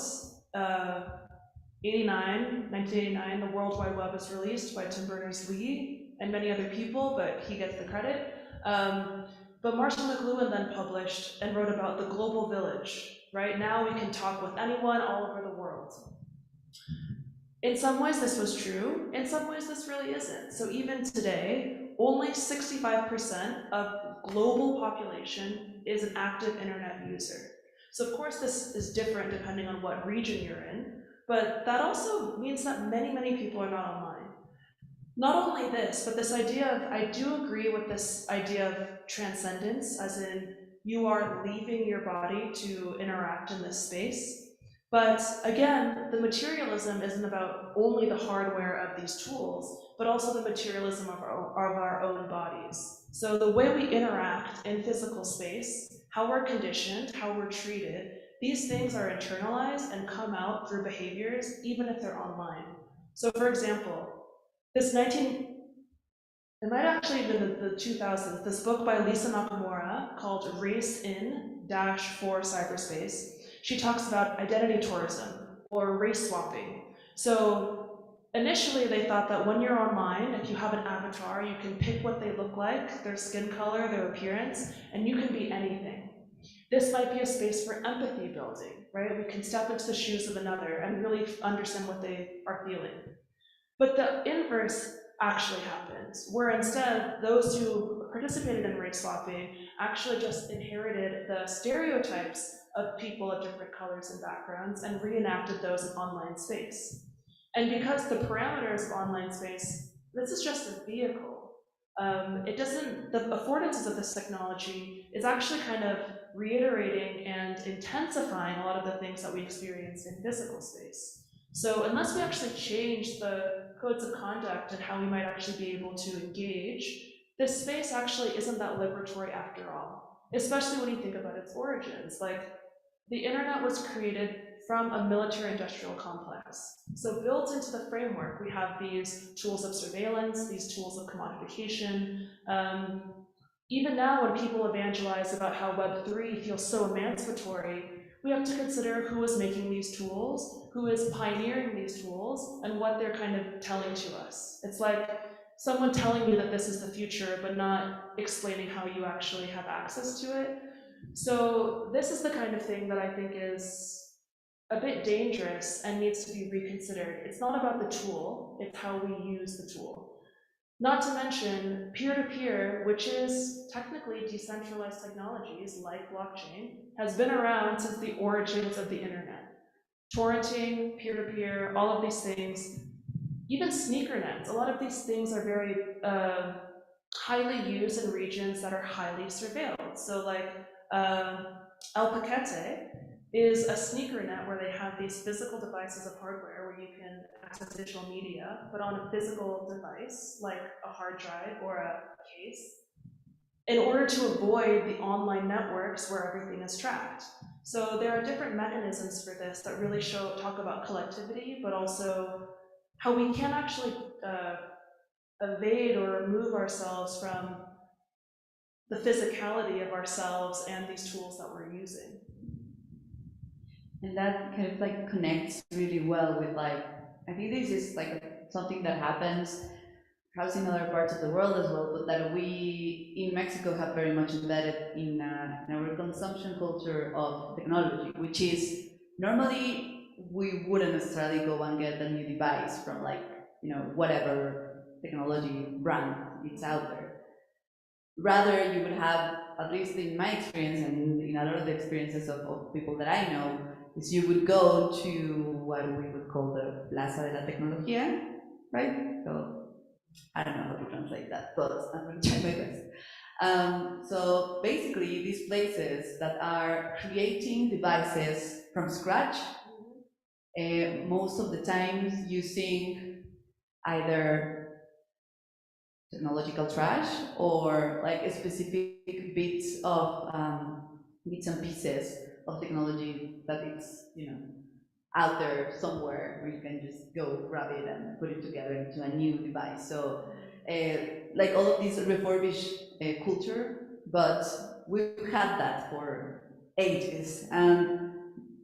1989, the World Wide Web was released by Tim Berners-Lee and many other people, but he gets the credit. But Marshall McLuhan then published and wrote about the global village. Right now we can talk with anyone all over the world. In some ways this was true, in some ways this really isn't. So even today, only 65% of global population is an active internet user. So of course this is different depending on what region you're in, but that also means that many, many people are not online. Not only this, but this idea of, I do agree with this idea of transcendence, as in you are leaving your body to interact in this space. But again, the materialism isn't about only the hardware of these tools, but also the materialism of our own bodies. So the way we interact in physical space, how we're conditioned, how we're treated, these things are internalized and come out through behaviors, even if they're online. So for example, it might actually have been the 2000s, this book by Lisa Nakamura called Race in -for Cyberspace. She talks about identity tourism or race swapping. So initially they thought that when you're online, if you have an avatar, you can pick what they look like, their skin color, their appearance, and you can be anything. This might be a space for empathy building, right? We can step into the shoes of another and really understand what they are feeling. But the inverse actually happens, where instead those who participated in race swapping actually just inherited the stereotypes of people of different colors and backgrounds and reenacted those in online space. And because the parameters of online space, this is just a vehicle. The affordances of this technology is actually kind of reiterating and intensifying a lot of the things that we experience in physical space. So unless we actually change the codes of conduct and how we might actually be able to engage, this space actually isn't that liberatory after all, especially when you think about its origins. Like, the internet was created from a military-industrial complex. So built into the framework, we have these tools of surveillance, these tools of commodification. Even now, when people evangelize about how Web3 feels so emancipatory, we have to consider who is making these tools, who is pioneering these tools, and what they're kind of telling to us. It's like someone telling me that this is the future, but not explaining how you actually have access to it. So this is the kind of thing that I think is a bit dangerous and needs to be reconsidered. It's not about the tool, it's how we use the tool. Not to mention, peer-to-peer, which is technically decentralized technologies like blockchain, has been around since the origins of the internet. Torrenting, peer-to-peer, all of these things, even sneaker nets, a lot of these things are very highly used in regions that are highly surveilled. So like El Paquete is a sneaker net where they have these physical devices of hardware where you can access digital media, but on a physical device, like a hard drive or a case, in order to avoid the online networks where everything is tracked. So there are different mechanisms for this that really talk about collectivity, but also how we can actually evade or remove ourselves from the physicality of ourselves and these tools that we're using. And that kind of like connects really well with like, I think this is like something that happens perhaps in other parts of the world as well, but that we in Mexico have very much embedded in our consumption culture of technology, which is normally we wouldn't necessarily go and get a new device from like, whatever technology brand it's out there. Rather, you would have, at least in my experience and in a lot of the experiences of people that I know, is you would go to what we would call the Plaza de la Tecnología, right? So I don't know how to translate that, but I'm going to try my best. So basically, these places that are creating devices from scratch, most of the time using either technological trash or like specific bits and pieces of technology that it's out there somewhere where you can just go grab it and put it together into a new device. So like all of this refurbished culture, but we've had that for ages. And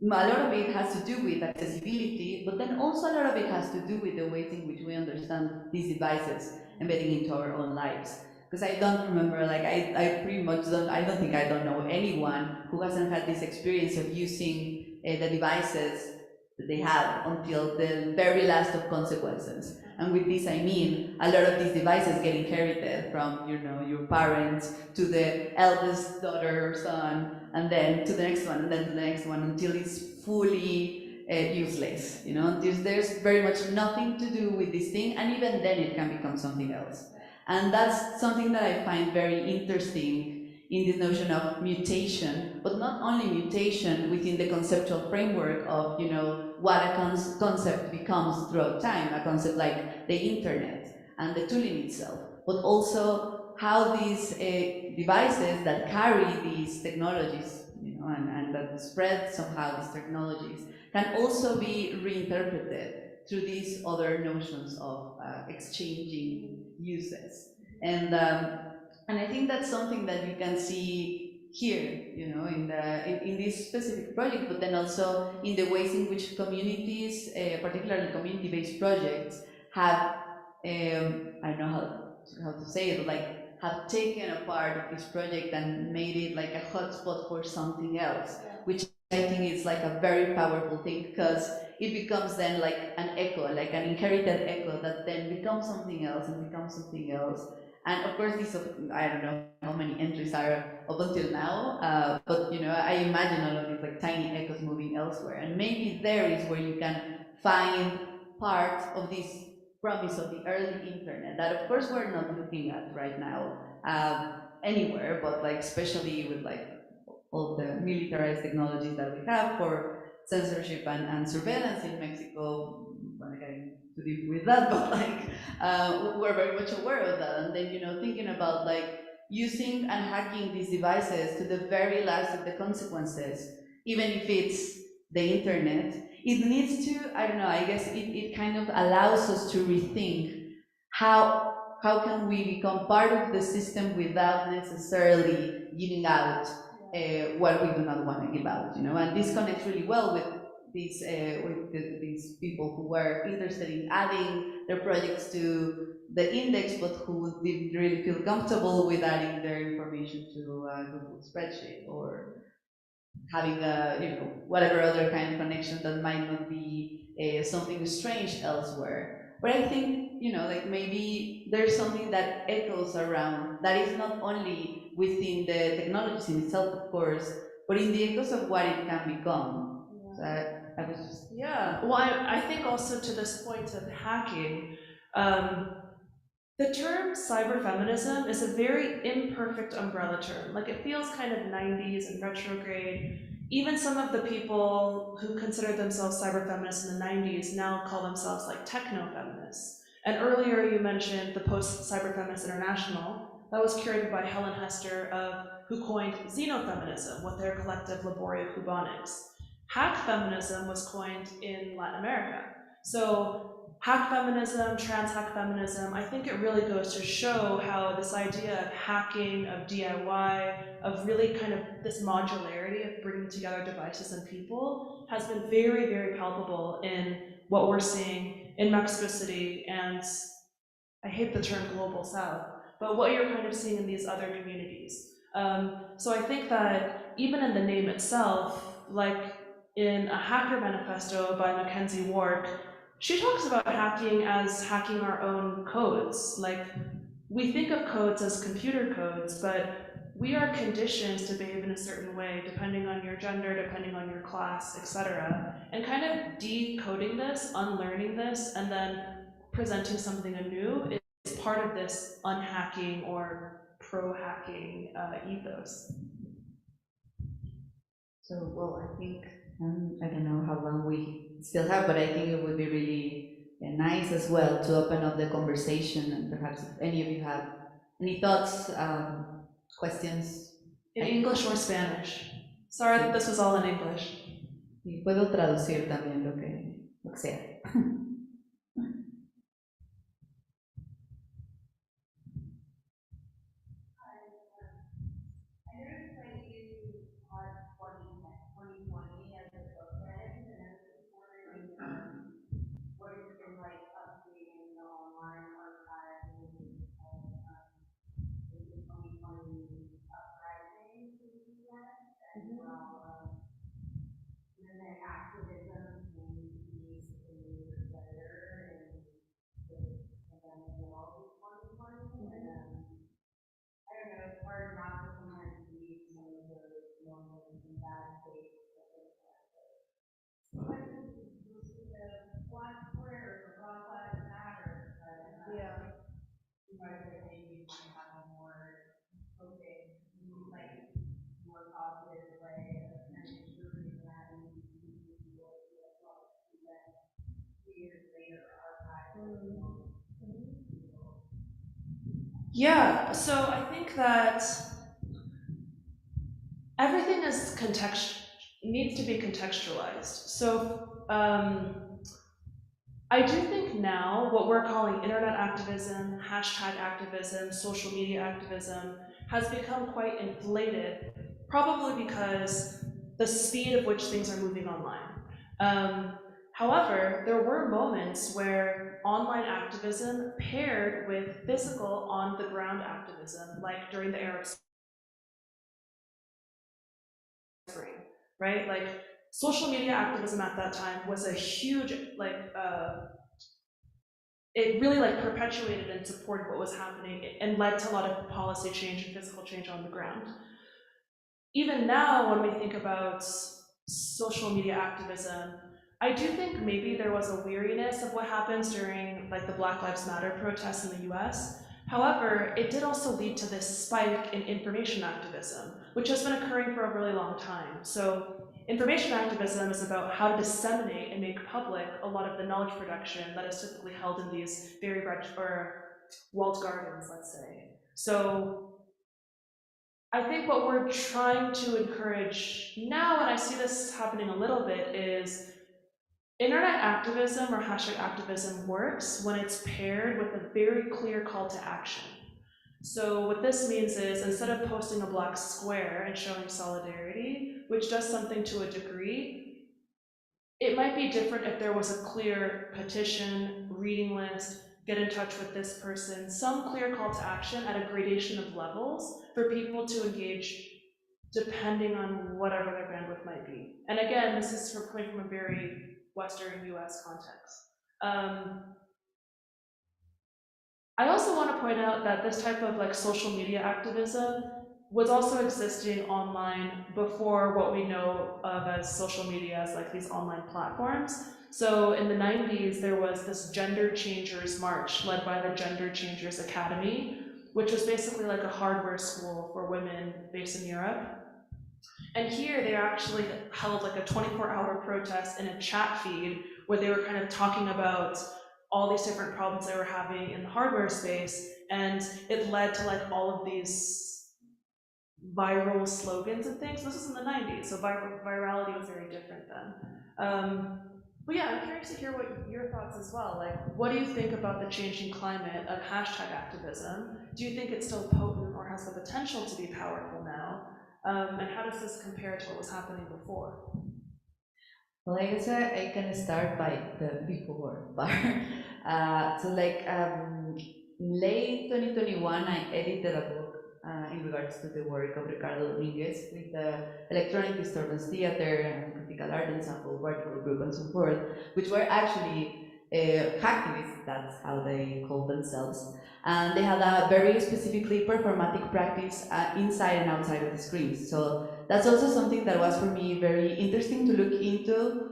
a lot of it has to do with accessibility, but then also a lot of it has to do with the ways in which we understand these devices embedding into our own lives. Because I don't remember, like I pretty much don't, I don't think I don't know anyone who hasn't had this experience of using the devices that they have until the very last of consequences. And with this I mean a lot of these devices get inherited from your parents to the eldest daughter or son, and then to the next one, and then to the next one, until it's fully useless. There's very much nothing to do with this thing, and even then it can become something else. And that's something that I find very interesting in this notion of mutation, but not only mutation within the conceptual framework of what a concept becomes throughout time, a concept like the internet and the tooling itself, but also how these devices that carry these technologies, and that spread somehow these technologies, can also be reinterpreted through these other notions of exchanging uses. And I think that's something that you can see here, in this specific project, but then also in the ways in which communities, particularly community-based projects, have, I don't know how to say it, like have taken a part of this project and made it like a hotspot for something else, which I think is like a very powerful thing, because it becomes then like an echo, like an inherited echo that then becomes something else and becomes something else. And of course, I don't know how many entries are up until now, but I imagine all of these like tiny echoes moving elsewhere, and maybe there is where you can find part of this promise of the early internet that, of course, we're not looking at right now anywhere, but like especially with like all the militarized technologies that we have for censorship and surveillance in Mexico. I'm not getting too deep with that, but like we're very much aware of that. And then, you know, thinking about like using and hacking these devices to the very last of the consequences, even if it's the internet, it needs to, I don't know, I guess it kind of allows us to rethink how can we become part of the system without necessarily giving out what we do not want to give out, you know? And this connects really well with these people who were interested in adding their projects to the index, but who didn't really feel comfortable with adding their information to a Google spreadsheet or having a, you know, whatever other kind of connection that might not be something strange elsewhere. But I think, you know, like maybe there's something that echoes around that is not only within the technologies in itself, of course, but in the echoes of what it can become. So I was just... Yeah, well, I think also to this point of hacking, the term cyberfeminism is a very imperfect umbrella term. Like, it feels kind of 90s and retrograde. Even some of the people who consider themselves cyberfeminists in the 90s now call themselves like techno-feminists. And earlier you mentioned the Post-Cyberfeminist International. That was curated by Helen Hester, who coined xenofeminism with their collective Laboria Cubonics. Hack feminism was coined in Latin America. So hack feminism, trans hack feminism, I think it really goes to show how this idea of hacking, of DIY, of really kind of this modularity of bringing together devices and people has been very, very palpable in what we're seeing in Mexico City, and I hate the term global south, but what you're kind of seeing in these other communities. So I think that even in the name itself, like in a hacker manifesto by Mackenzie Wark, she talks about hacking as hacking our own codes. Like, we think of codes as computer codes, but we are conditioned to behave in a certain way depending on your gender, depending on your class, etc. And kind of decoding this, unlearning this, and then presenting something anew is part of this unhacking or pro-hacking ethos. So, well, I think, I don't know how long we still have, but I think it would be really nice as well to open up the conversation, and perhaps if any of you have any thoughts, questions. In English or Spanish? Sorry that this was all in English. Y puedo traducir también lo que sea. Yeah, so I think that everything is needs to be contextualized. So I do think now what we're calling internet activism, hashtag activism, social media activism has become quite inflated, probably because the speed at which things are moving online. However, there were moments where online activism paired with physical on-the-ground activism, like during the Arab Spring, right? Like, social media activism at that time was a huge, it really perpetuated and supported what was happening and led to a lot of policy change and physical change on the ground. Even now, when we think about social media activism, I do think maybe there was a weariness of what happens during the Black Lives Matter protests in the US, However, it did also lead to this spike in information activism, which has been occurring for a really long time. So information activism is about how to disseminate and make public a lot of the knowledge production that is typically held in these very walled gardens, let's say. So I think what we're trying to encourage now, and I see this happening a little bit, is internet activism or hashtag activism works when it's paired with a very clear call to action. So what this means is instead of posting a black square and showing solidarity, which does something to a degree, it might be different if there was a clear petition, reading list, get in touch with this person, some clear call to action at a gradation of levels for people to engage depending on whatever their bandwidth might be. And again, this is coming from a very Western US context. I also want to point out that this type of social media activism was also existing online before what we know of as social media as these online platforms. So in the 90s, there was this Gender Changers March led by the Gender Changers Academy, which was basically like a hardware school for women based in Europe. And here they actually held like a 24-hour protest in a chat feed where they were kind of talking about all these different problems they were having in the hardware space, and it led to all of these viral slogans and things. This was in the 90s, so virality was very different then. But yeah, I'm curious to hear what your thoughts as well. What do you think about the changing climate of hashtag activism? Do you think it's still potent or has the potential to be powerful now? And how does this compare to what was happening before? Well, I guess I can start by the before part. In late 2021, I edited a book in regards to the work of Ricardo Dominguez with the electronic disturbance theater and critical art ensemble, particle group, and so forth, which were actually hacktivists, that's how they called themselves. And they had a very specifically performatic practice inside and outside of the screens. So that's also something that was for me very interesting to look into,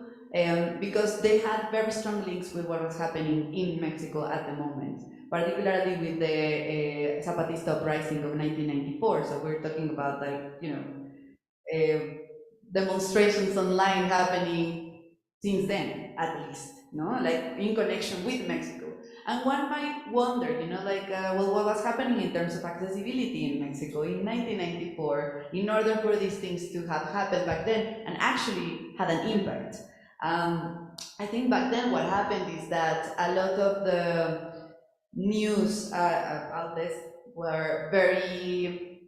because they had very strong links with what was happening in Mexico at the moment, particularly with the Zapatista uprising of 1994. So we're talking about demonstrations online happening since then, at least, in connection with Mexico. And one might wonder, well, what was happening in terms of accessibility in Mexico in 1994 in order for these things to have happened back then and actually had an impact. I think back then what happened is that a lot of the news outlets were very,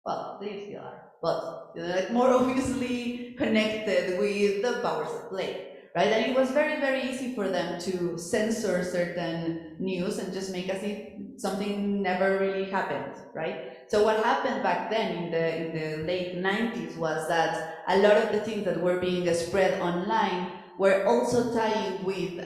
well, they still are, but more obviously connected with the powers that play. Right? And it was very, very easy for them to censor certain news and just make as if something never really happened, right? So what happened back then in the late 90s was that a lot of the things that were being spread online were also tying with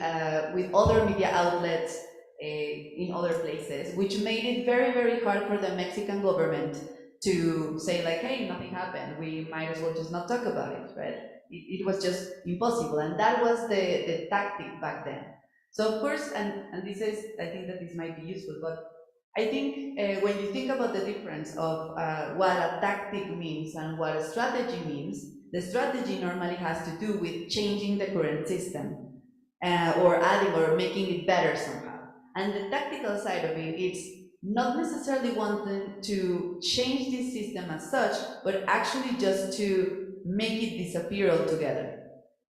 other media outlets in other places, which made it very, very hard for the Mexican government to say hey, nothing happened, we might as well just not talk about it, right? It was just impossible, and that was the tactic back then. So of course, and this is, I think that this might be useful, but I think when you think about the difference of what a tactic means and what a strategy means, the strategy normally has to do with changing the current system or adding or making it better somehow. And the tactical side of it, it's not necessarily wanting to change this system as such, but actually just to make it disappear altogether,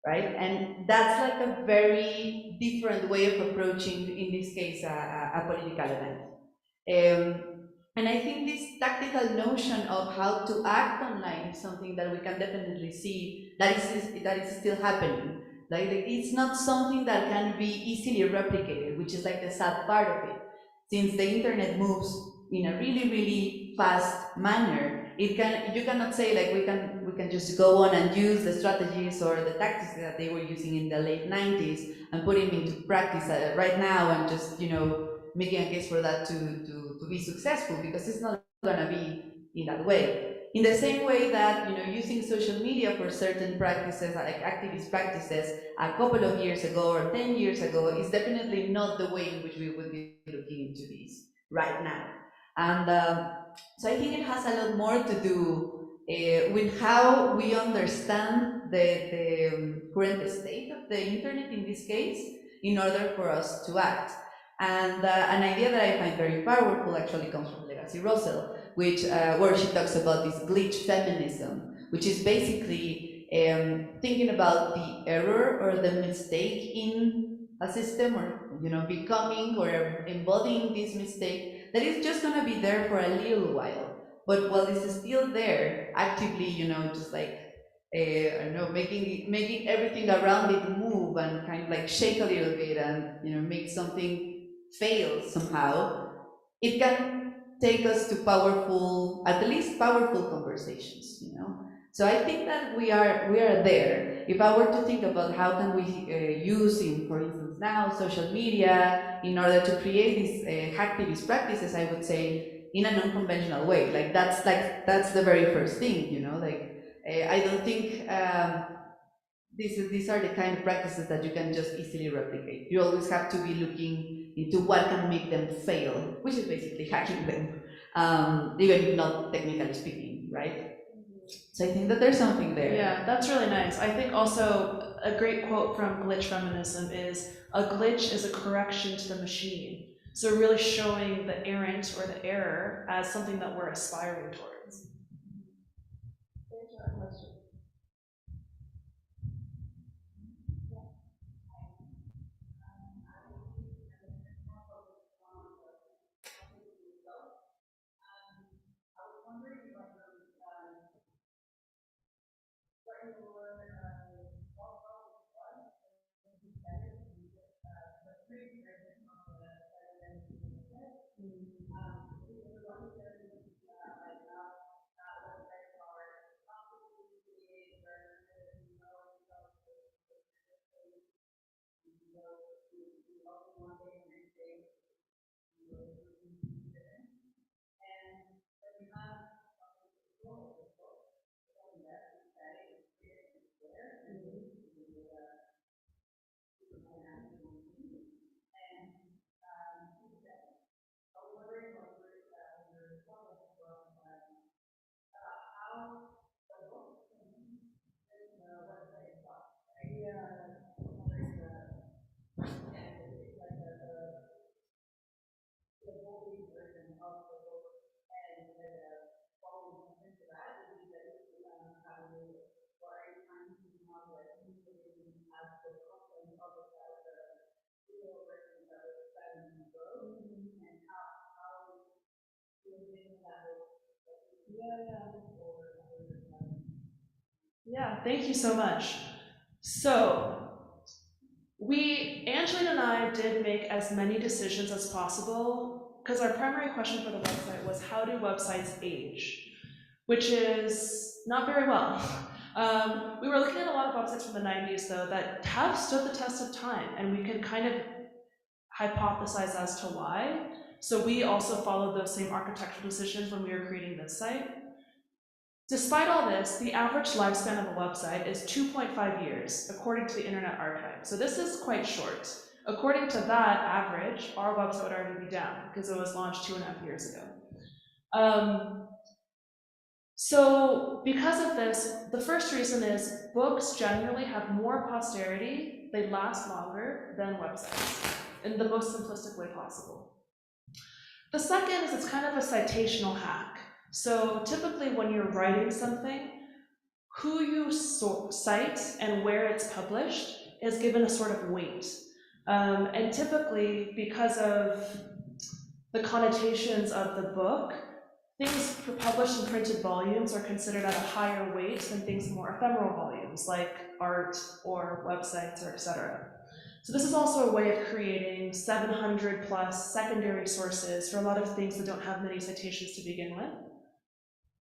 right? And that's a very different way of approaching, in this case, a political event. And I think this tactical notion of how to act online is something that we can definitely see that is still happening. It's not something that can be easily replicated, which is the sad part of it. Since the internet moves in a really, really fast manner, you cannot say we can just go on and use the strategies or the tactics that they were using in the late 90s and put them into practice right now and just making a case for that to be successful, because it's not gonna be in that way. In the same way that using social media for certain practices, like activist practices, a couple of years ago or 10 years ago is definitely not the way in which we would be looking into these. right now. And so I think it has a lot more to do with how we understand the current state of the internet in this case, in order for us to act. And an idea that I find very powerful actually comes from Legacy Russell, which where she talks about this glitch feminism, which is basically thinking about the error or the mistake in a system, or becoming or embodying this mistake that is just gonna be there for a little while. But while it's still there, actively, just like I don't know, making everything around it move and kind of like shake a little bit and make something fail somehow, it can take us to powerful, at least powerful conversations. So I think that we are there. If I were to think about how can we use, for instance, now social media in order to create these hacktivist practices, I would say in a non-conventional way. That's the very first thing. I don't think these are the kind of practices that you can just easily replicate. You always have to be looking into what can make them fail, which is basically hacking them, even if not technically speaking, right? So I think that there's something there. Yeah, that's really nice. I think also a great quote from glitch feminism is, "A glitch is a correction to the machine." So really showing the errant or the error as something that we're aspiring towards. Yeah, thank you so much. So, Angeline and I did make as many decisions as possible, because our primary question for the website was, how do websites age? Which is not very well. We were looking at a lot of websites from the 90s, though, that have stood the test of time, and we can kind of hypothesize as to why. So we also followed those same architectural decisions when we were creating this site. Despite all this, the average lifespan of a website is 2.5 years, according to the Internet Archive. So this is quite short. According to that average, our website would already be down, because it was launched 2.5 years ago. So because of this, the first reason is books generally have more posterity, they last longer than websites, in the most simplistic way possible. The second is it's kind of a citational hack. So typically when you're writing something, who you cite and where it's published is given a sort of weight. And typically, because of the connotations of the book, things published in printed volumes are considered at a higher weight than things in more ephemeral volumes, like art or websites or etc. So this is also a way of creating 700 plus secondary sources for a lot of things that don't have many citations to begin with.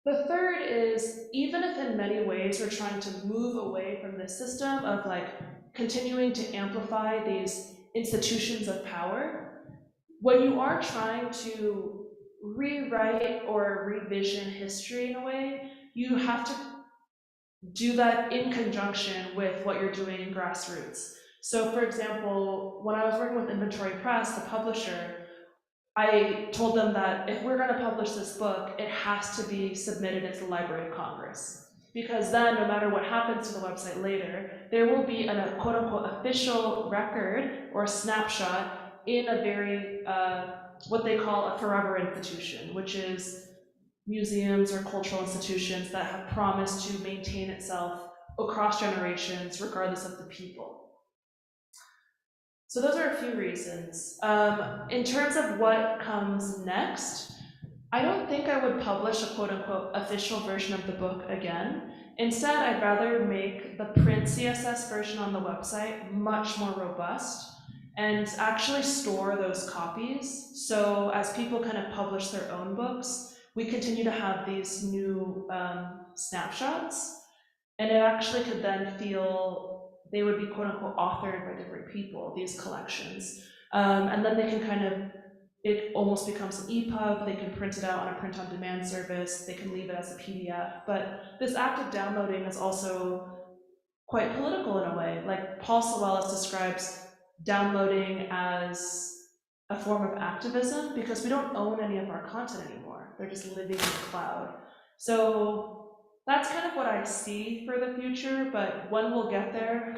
The third is, even if in many ways we're trying to move away from this system of continuing to amplify these institutions of power, when you are trying to rewrite or revision history in a way, you have to do that in conjunction with what you're doing in grassroots. So for example, when I was working with Inventory Press, the publisher, I told them that if we're going to publish this book, it has to be submitted into the Library of Congress. Because then, no matter what happens to the website later, there will be a quote-unquote official record or snapshot in a very, what they call a forever institution, which is museums or cultural institutions that have promised to maintain itself across generations, regardless of the people. So those are a few reasons. In terms of what comes next, I don't think I would publish a quote-unquote official version of the book again. Instead, I'd rather make the print CSS version on the website much more robust and actually store those copies. So as people kind of publish their own books, we continue to have these new snapshots, and it actually could then feel they would be quote-unquote authored by different people, these collections. And then they can kind of, it almost becomes an EPUB, they can print it out on a print-on-demand service, they can leave it as a PDF, but this active downloading is also quite political in a way. Like Paul Sawellis describes downloading as a form of activism because we don't own any of our content anymore. They're just living in the cloud. So that's kind of what I see for the future, but when we'll get there,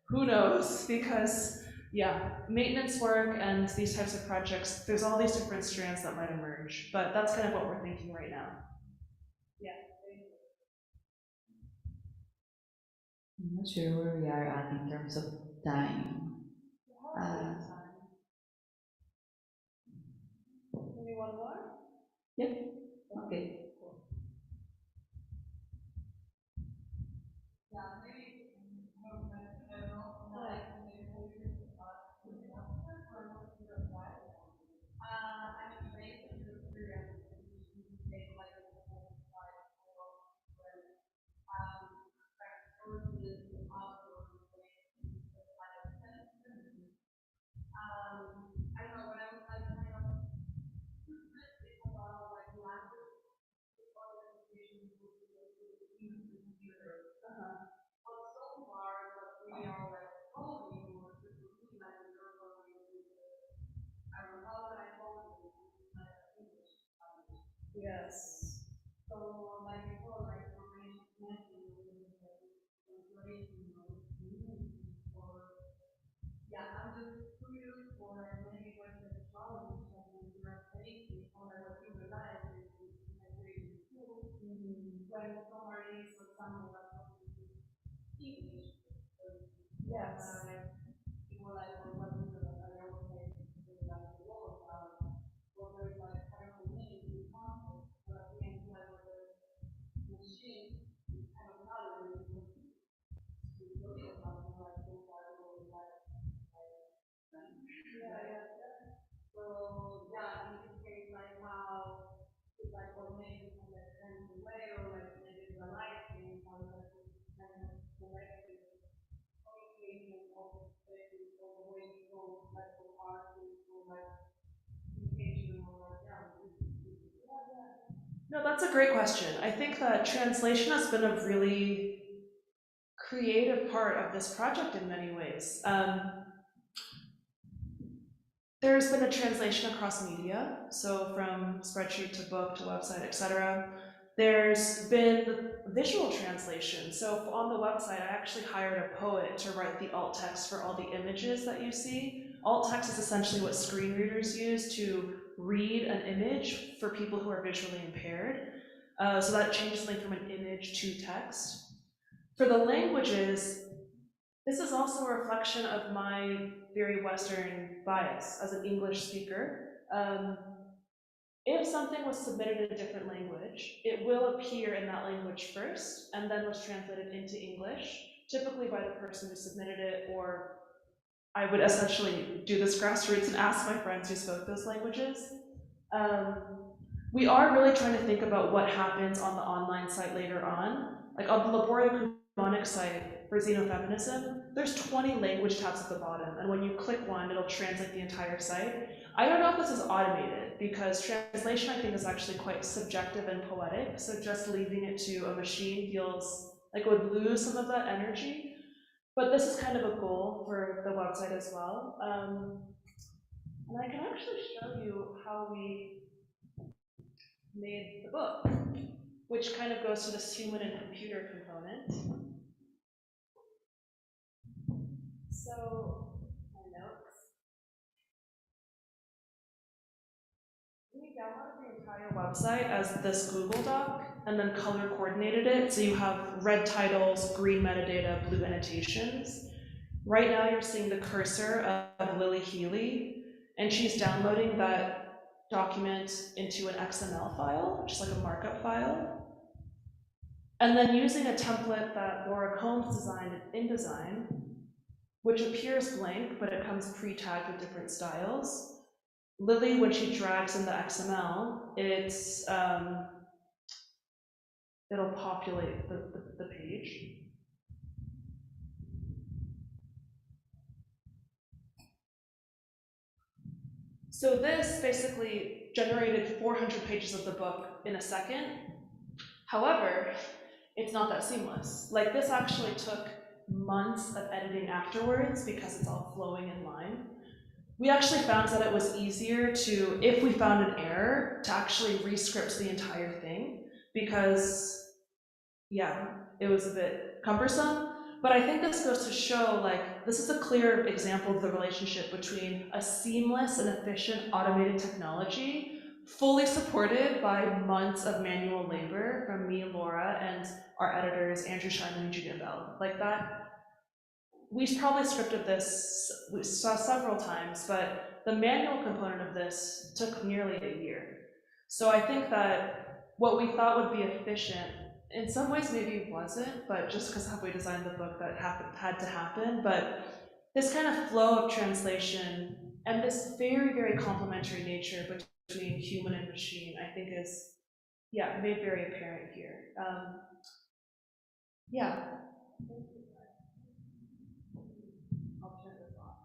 who knows? Because yeah, maintenance work and these types of projects, there's all these different strands that might emerge, but that's kind of what we're thinking right now. Yeah. I'm not sure where we are at in terms of time. Maybe one more? Yep. Okay. Yes. Yes. No, that's a great question. I think that translation has been a really creative part of this project in many ways. There's been a translation across media, so from spreadsheet to book to website, etc. There's been visual translation. So on the website, I actually hired a poet to write the alt text for all the images that you see. Alt text is essentially what screen readers use to read an image for people who are visually impaired. So that changes something from an image to text. For the languages, this is also a reflection of my very Western bias as an English speaker. If something was submitted in a different language, it will appear in that language first, and then was translated into English, typically by the person who submitted it, or I would essentially do this grassroots and ask my friends who spoke those languages. We are really trying to think about what happens on the online site later on. Like on the Laborio Kumonic site for xenofeminism, there's 20 language tabs at the bottom, and when you click one, it'll translate the entire site. I don't know if this is automated, because translation I think is actually quite subjective and poetic, so just leaving it to a machine feels like it would lose some of that energy. But this is kind of a goal for the website as well. And I can actually show you how we made the book, which kind of goes to this human and computer component. So, my notes. We downloaded the entire website as this Google Doc and then color coordinated it. So you have red titles, green metadata, blue annotations. Right now you're seeing the cursor of Lily Healy, and she's downloading that document into an XML file, which is like a markup file. And then using a template that Laura Combs designed in InDesign, which appears blank, but it comes pre-tagged with different styles. Lily, when she drags in the XML, it'll populate the page. So this basically generated 400 pages of the book in a second. However, it's not that seamless. Like, this actually took months of editing afterwards because it's all flowing in line. We actually found that it was easier to, if we found an error, to actually re-script the entire thing because, yeah, it was a bit cumbersome. But I think this goes to show, like, this is a clear example of the relationship between a seamless and efficient automated technology, fully supported by months of manual labor from me, Laura, and our editors, Andrew Sharman and Julia Bell. Like that, we probably scripted this, we saw several times, but the manual component of this took nearly a year. So I think that what we thought would be efficient, in some ways maybe wasn't, but just because how we designed the book, that had to happen. But this kind of flow of translation and this very, very complementary nature between human and machine, I think is, yeah, made very apparent here. Yeah. I'll turn this off.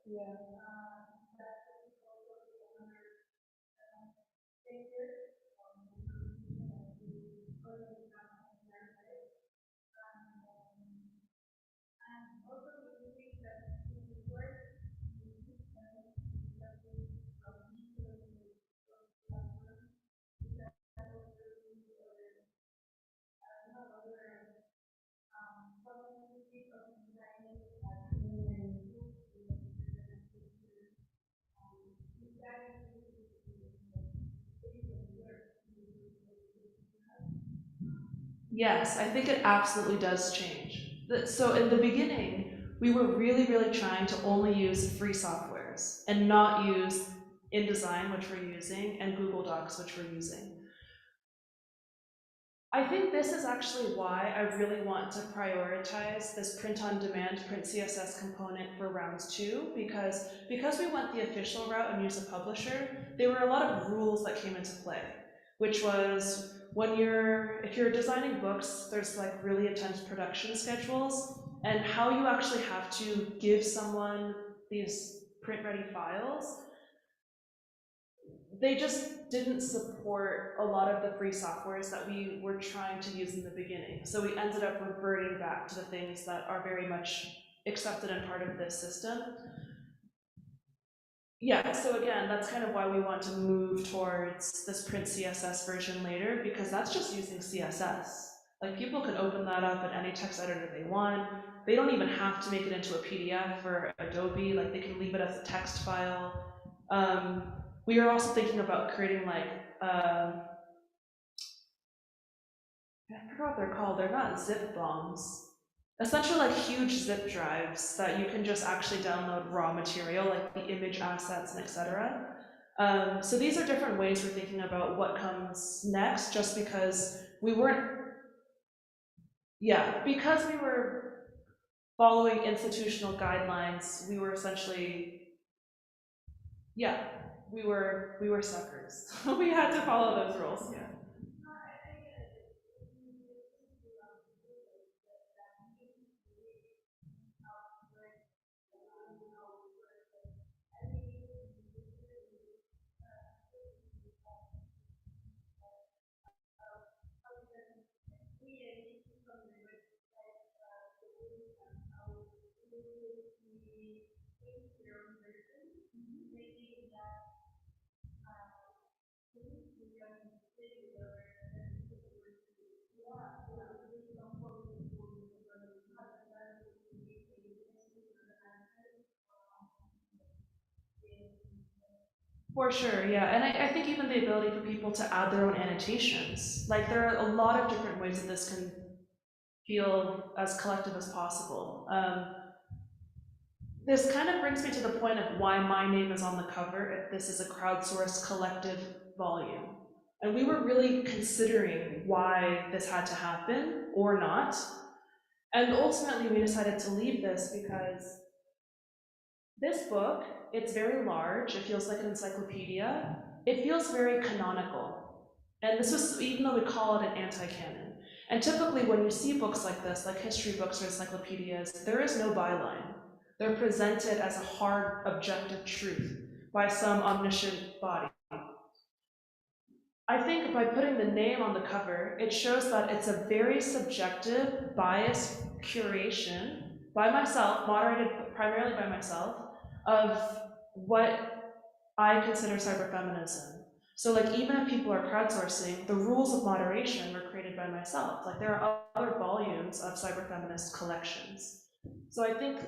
Yeah. Yes, I think it absolutely does change. So in the beginning, we were really, really trying to only use free softwares and not use InDesign, which we're using, and Google Docs, which we're using. I think this is actually why I really want to prioritize this print-on-demand, print CSS component for rounds 2, because we went the official route and used a publisher, there were a lot of rules that came into play, which was if you're designing books, there's like really intense production schedules, and how you actually have to give someone these print-ready files, they just didn't support a lot of the free softwares that we were trying to use in the beginning. So we ended up reverting back to the things that are very much accepted and part of this system. Yeah, so again, that's kind of why we want to move towards this print CSS version later, because that's just using CSS. Like, people can open that up in any text editor they want. They don't even have to make it into a PDF or Adobe, like they can leave it as a text file. We are also thinking about creating like, I forgot what they're called, they're not zip bombs. Essentially like huge zip drives that you can just actually download raw material, like the image assets and etc. So these are different ways we're thinking about what comes next, just because we weren't, because we were following institutional guidelines, we were essentially, we were suckers. We had to follow those rules, yeah. For sure, yeah. And I think even the ability for people to add their own annotations. Like, there are a lot of different ways that this can feel as collective as possible. This kind of brings me to the point of why my name is on the cover if this is a crowdsourced collective volume. And we were really considering why this had to happen or not. And ultimately, we decided to leave this because this book, it's very large, it feels like an encyclopedia, it feels very canonical. And this was, even though we call it an anti-canon. And typically when you see books like this, like history books or encyclopedias, there is no byline. They're presented as a hard, objective truth by some omniscient body. I think by putting the name on the cover, it shows that it's a very subjective, biased curation by myself, moderated primarily by myself, of what I consider cyberfeminism. So like, even if people are crowdsourcing, the rules of moderation were created by myself. Like, there are other volumes of cyberfeminist collections. So I think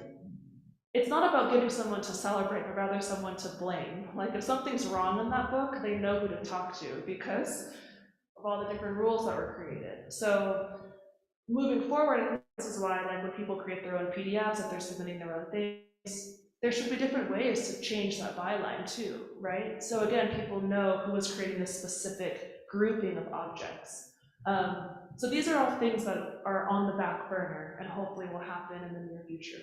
it's not about giving someone to celebrate, but rather someone to blame. Like, if something's wrong in that book, they know who to talk to because of all the different rules that were created. So moving forward, this is why, like, when people create their own PDFs, if they're submitting their own things, there should be different ways to change that byline too, right? So again, people know who is creating this specific grouping of objects. So these are all things that are on the back burner and hopefully will happen in the near future.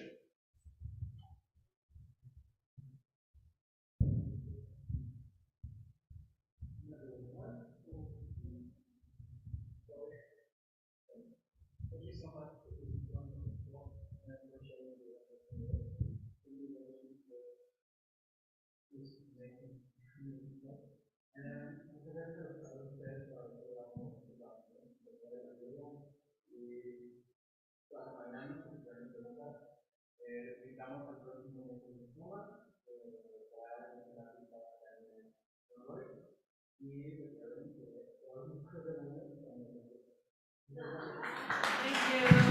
Thank you.